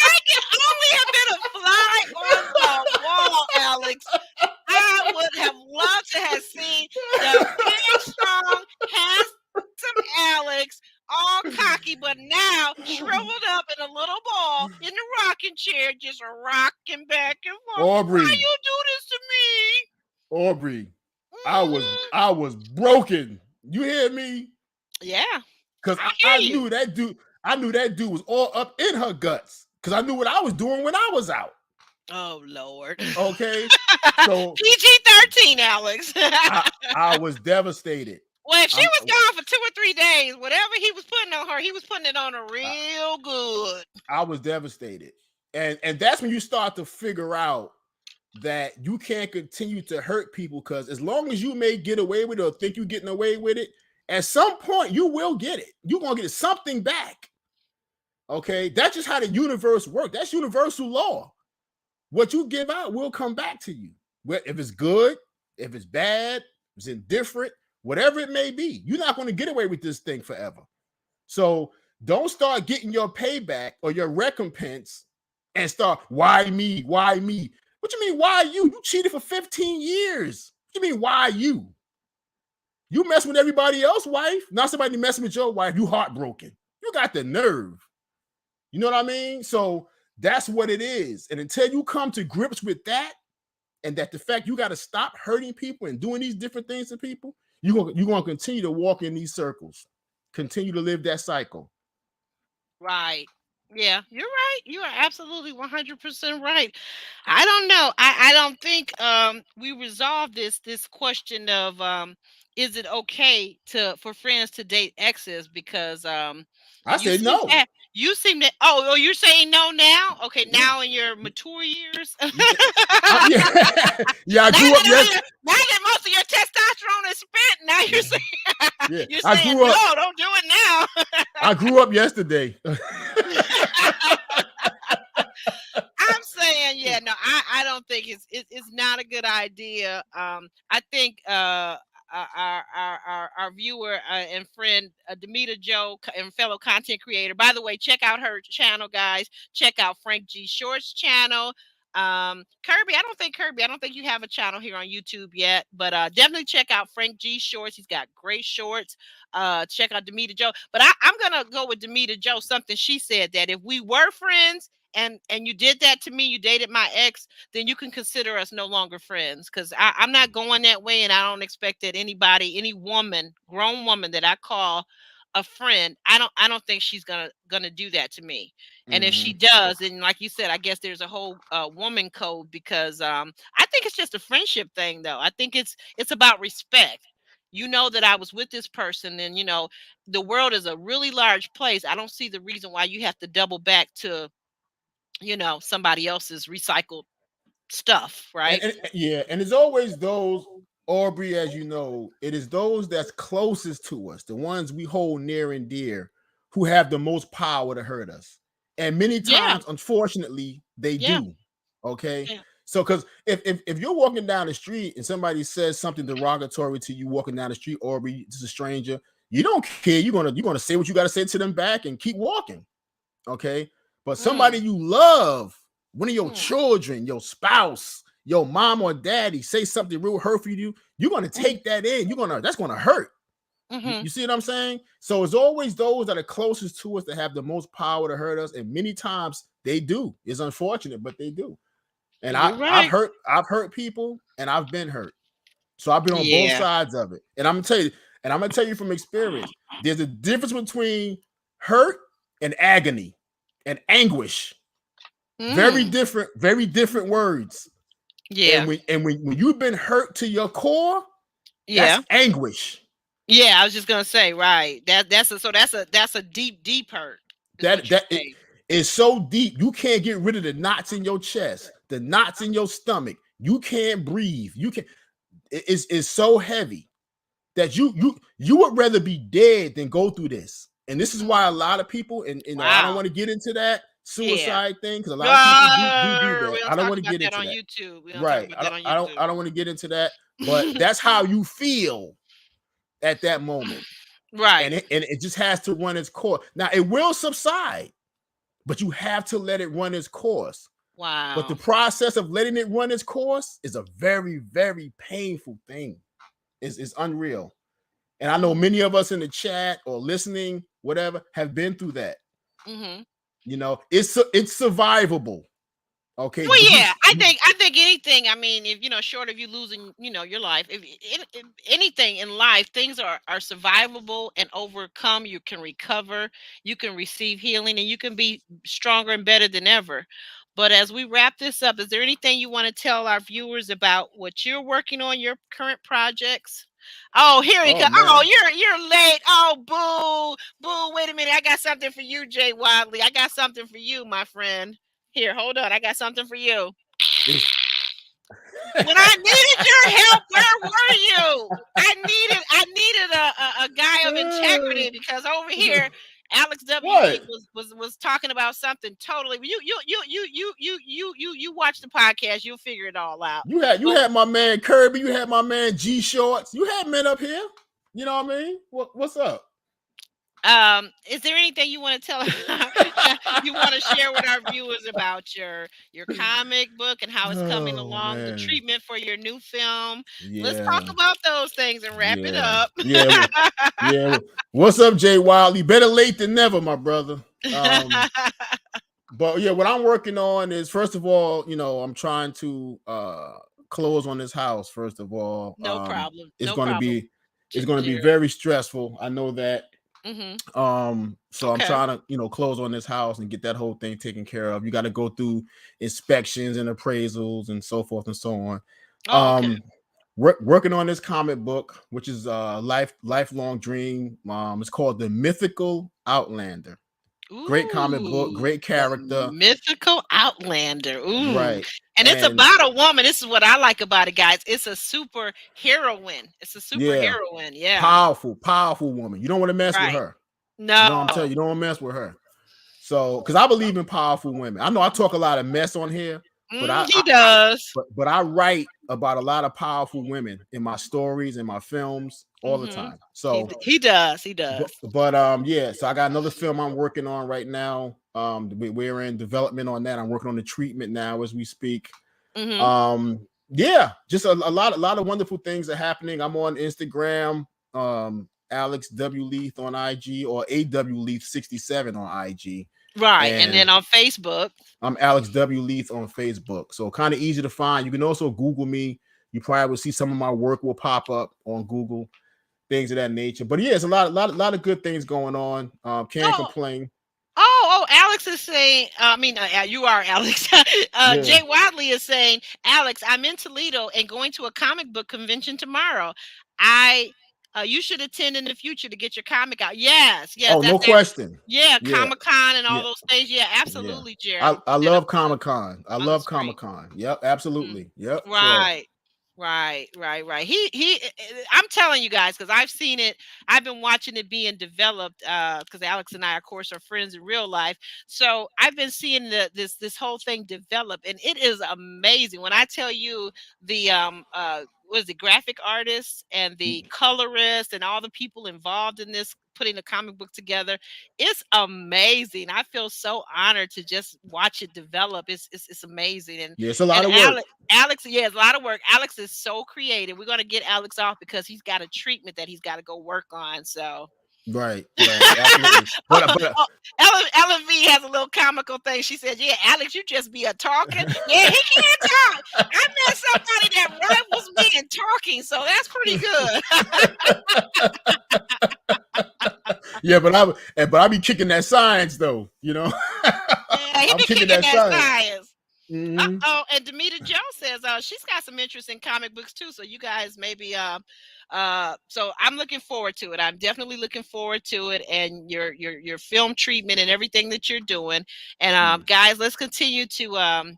I can only have been a fly on the wall, Alex. I would have loved to have seen the big, strong, handsome Alex, all cocky, but now shriveled up in a little ball in the rocking chair, just rocking back and forth. Why Aubrey, you do this to Aubrey, me? I was broken. You hear me? Yeah, Because I I hear you. knew that dude. I knew that dude was all up in her guts. Because I knew what I was doing when I was out. Oh Lord. Okay, so PG-13, Alex. I was devastated. Well, if she I'm was gone for 2 or 3 days, whatever he was putting on her, he was putting it on her real good. I was devastated, and that's when you start to figure out that you can't continue to hurt people, because as long as you may get away with it or think you're getting away with it, at some point you will get it. You're gonna get something back. Okay, that's just how the universe works. That's universal law. What you give out will come back to you. If it's good, if it's bad, if it's indifferent, whatever it may be, you're not going to get away with this thing forever. So don't start getting your payback or your recompense and start, why me? Why me? What you mean, why you? You cheated for 15 years. What you mean, why you? You mess with everybody else's wife, not somebody messing with your wife. You heartbroken. You got the nerve. You know what I mean? So that's what it is. And until you come to grips with that, and that the fact you got to stop hurting people and doing these different things to people, you're going to continue to walk in these circles, continue to live that cycle. Right. Yeah, you're right. You are absolutely 100% right. I don't know. I don't think we resolved this question of is it okay to for friends to date exes, because I you said seem to no. you seem to you're saying no now? Okay, Yeah. now in your mature years. Yeah. Yeah, I Now grew up. that Yes. now that most of your testosterone is spent, now you're Yeah. saying Yeah. you're I saying grew up. no, don't do it now. I grew up yesterday. I'm saying, yeah, no, I don't think it's not a good idea. I think our viewer and friend Demita Joe and fellow content creator. By the way, check out her channel, guys. Check out Frank G Short's channel. Kirby, I don't think you have a channel here on YouTube yet, but definitely check out Frank G Shorts. He's got great shorts. Check out Demita Joe. But I'm gonna go with Demita Joe. Something she said, that if we were friends and you did that to me, you dated my ex, then you can consider us no longer friends, because I'm not going that way, and I don't expect that any woman, grown woman that I call a friend, I don't think she's gonna do that to me. And if she Mhm. does, then like you said, I guess there's a whole woman code, because I think it's just a friendship thing, though. I think it's about respect. You know that I was with this person, and the world is a really large place. I don't see the reason why you have to double back to somebody else's recycled stuff, right? And yeah, and it's always those, Aubrey, as you know, it is those that's closest to us, the ones we hold near and dear, who have the most power to hurt us. And many Yeah, times, unfortunately, they yeah, do. Okay. yeah. So, because if you're walking down the street and somebody says something derogatory to you walking down the street, Aubrey, just a stranger, you don't care. You're gonna say what you got to say to them back and keep walking. Okay. But somebody Mm, you love, one of your mm, children, your spouse, your mom or daddy say something real hurtful to you, you're gonna mhm, take that in. That's gonna hurt. You, mhm. you see what I'm saying? So it's always those that are closest to us that have the most power to hurt us, and many times they do. It's unfortunate, but they do. And You're I've right. hurt people, and I've been hurt. So I've been on both Yeah. sides of it. And I'm gonna tell you from experience, there's a difference between hurt and agony and anguish. Mm, Very different words. Yeah. And when you've been hurt to your core, Yeah. that's anguish. Yeah, I was just gonna say, right. That's a deep hurt, is what you're That it saying. is so deep. You can't get rid of the knots in your chest, the knots in your stomach. You can't breathe. You can. It's so heavy that you would rather be dead than go through this. And this is why a lot of people, and I don't Wow. want to get into that Yeah. suicide thing because a lot of people do that. We don't I don't talk want to about get that into on that. YouTube. We don't talk Right. about that on YouTube. I don't want to get into that. But that's how you feel at that moment. Right. And it just has to run its course. Now it will subside, but you have to let it run its course. But the Wow. process of letting it run its course is a very, very painful thing. It's unreal. And I know many of us in the chat or listening, whatever, have been through that. Mm-hmm. You know, it's survivable. Okay. Well, yeah, I think anything. I mean, if short of you losing, your life, if anything in life, things are survivable and overcome. You can recover, you can receive healing, and you can be stronger and better than ever. But as we wrap this up, is there anything you want to tell our viewers about what you're working on, your current projects? Oh, here we go. Oh Oh, man. you're late. Oh, boo. Wait a minute. I got something for you, Jay Wadley. I got something for you, my friend. Here, hold on. I got something for you. When I needed your help, where were you? I needed a guy of integrity because over here, Alex W. Leath What? was talking about something totally. You watch the podcast, you'll figure it all out. You had my man Kirby, you had my man G Shorts, you had men up here. You know what I mean? What's up? Is there anything you want to tell you want to share with our viewers about your comic book and how it's coming along, the Man. treatment for your new film? Let's Yeah. talk about those things and wrap it up. Yeah. What's up, Jay Wiley? Better late than never, my brother. But yeah, what I'm working on is, first of all, I'm trying to close on this house. First of all, No problem. It's No going to problem. be very stressful. I know that. Mm-hmm. So I'm trying to, close on this house and get that whole thing taken care of. You got to go through inspections and appraisals and so forth and so on. Oh, okay. Working on this comic book, which is a lifelong dream. It's called The Mythical Outlander. Great comic book, great character. Mythical Outlander. Ooh. Right. And it's about a woman. This is what I like about it, guys. It's a super heroine. It's a super heroine. Yeah. Powerful woman. You don't want to mess with her. No. You know what I'm telling you? You don't want to mess with her. So, because I believe in powerful women. I know I talk a lot of mess on here, but he does. But I write about a lot of powerful women in my stories and my films all the time. So he does. But yeah. So I got another film I'm working on right now. We're in development on that. I'm working on the treatment now as we speak. Yeah, just a lot of wonderful things are happening. I'm on Instagram. Alex W. Leath on IG, or AW Leath 67 on IG. Right. And then on Facebook, I'm Alex W. Leath on Facebook. So kind of easy to find. You can also Google me. You probably will see some of my work will pop up on Google, things of that nature. But yeah, it's a lot of good things going on. Can't complain. Oh, Alex is saying, you are Alex. Jay Wadley is saying, Alex, I'm in Toledo and going to a comic book convention tomorrow. You should attend in the future to get your comic out. Yes. Oh, no question. Yeah, Comic-Con and all those things. Yeah, absolutely, yeah. Jerry. I love Comic-Con. I love Comic-Con. Yep, absolutely. Yep. Right. Sure. Right. He I'm telling you guys, because I've seen it. I've been watching it being developed because Alex and I, of course, are friends in real life. So I've been seeing this whole thing develop, and it is amazing. When I tell you the was the graphic artists and the colorists and all the people involved in this, putting the comic book together, it's amazing. I feel so honored to just watch it develop. It's amazing. And yeah, it's a lot of work. Alex, it's a lot of work. Alex is so creative. We're going to get Alex off because he's got a treatment that he's got to go work on. So right, absolutely. Ellen V has a little comical thing. She said, "Yeah, Alex, you just be a talking." Yeah, he can't talk. I met somebody that rivals me in talking, so that's pretty good. Yeah, but I be kicking that science though, Yeah, he be kicking that science. Hmm. Oh, and Demita Jones says she's got some interest in comic books too. So you guys maybe so I'm looking forward to it. I'm definitely looking forward to it, and your film treatment and everything that you're doing. And guys, let's continue to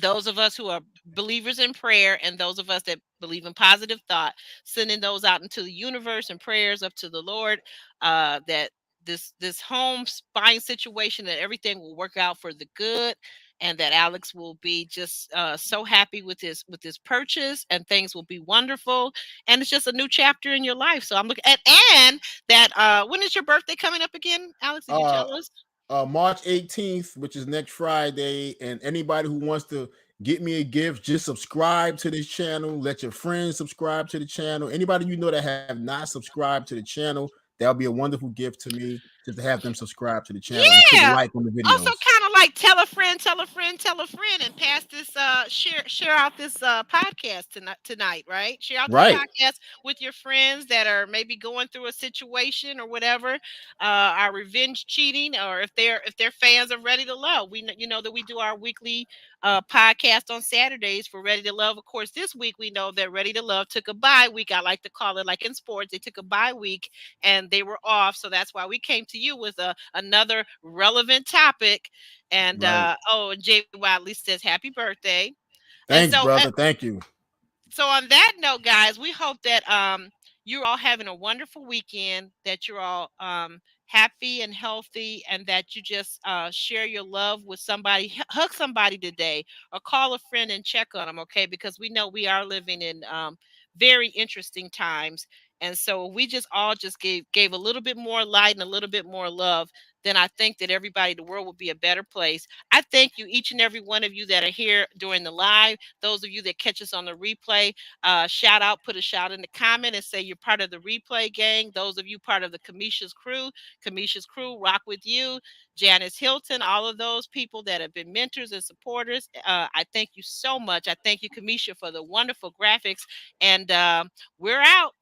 those of us who are believers in prayer and those of us that believe in positive thought, sending those out into the universe and prayers up to the Lord, that this home buying situation, that everything will work out for the good, and that Alex will be just so happy with his purchase, and things will be wonderful, and it's just a new chapter in your life. So I'm looking at, and that when is your birthday coming up again, Alex? Did you Uh, tell us? March 18th, which is next Friday. And anybody who wants to get me a gift, just subscribe to this channel. Let your friends subscribe to the channel. Anybody you know that have not subscribed to the channel, that'll be a wonderful gift to me, just to have them subscribe to the channel and click Yeah. like on the Also, videos. kind of like tell a friend, tell a friend, tell a friend, and pass this share out this podcast tonight, right? Share out the Right. podcast with your friends that are maybe going through a situation or whatever, are revenge cheating, or if they're fans of Ready to Love. You know that we do our weekly podcast on Saturdays for Ready to Love. Of course, this week we know that Ready to Love took a bye week. I like to call it, like in sports, they took a bye week and they were off. So that's why we came to you with another relevant topic. And Right. oh, and Jay Wiley says happy birthday. And Thanks, brother. Thank you. so on that note, guys, we hope that you're all having a wonderful weekend, that you're all happy and healthy, and that you just share your love with somebody, hug somebody today, or call a friend and check on them, okay? Because we know we are living in very interesting times. And so we just all just gave a little bit more light and a little bit more love, then I think that everybody, the world would be a better place. I thank you, each and every one of you that are here during the live. Those of you that catch us on the replay, shout out, put a shout in the comment and say you're part of the replay gang. Those of you part of the Cameshia's crew, rock with you. Janice Hilton, all of those people that have been mentors and supporters. I thank you so much. I thank you, Cameshia, for the wonderful graphics. And we're out.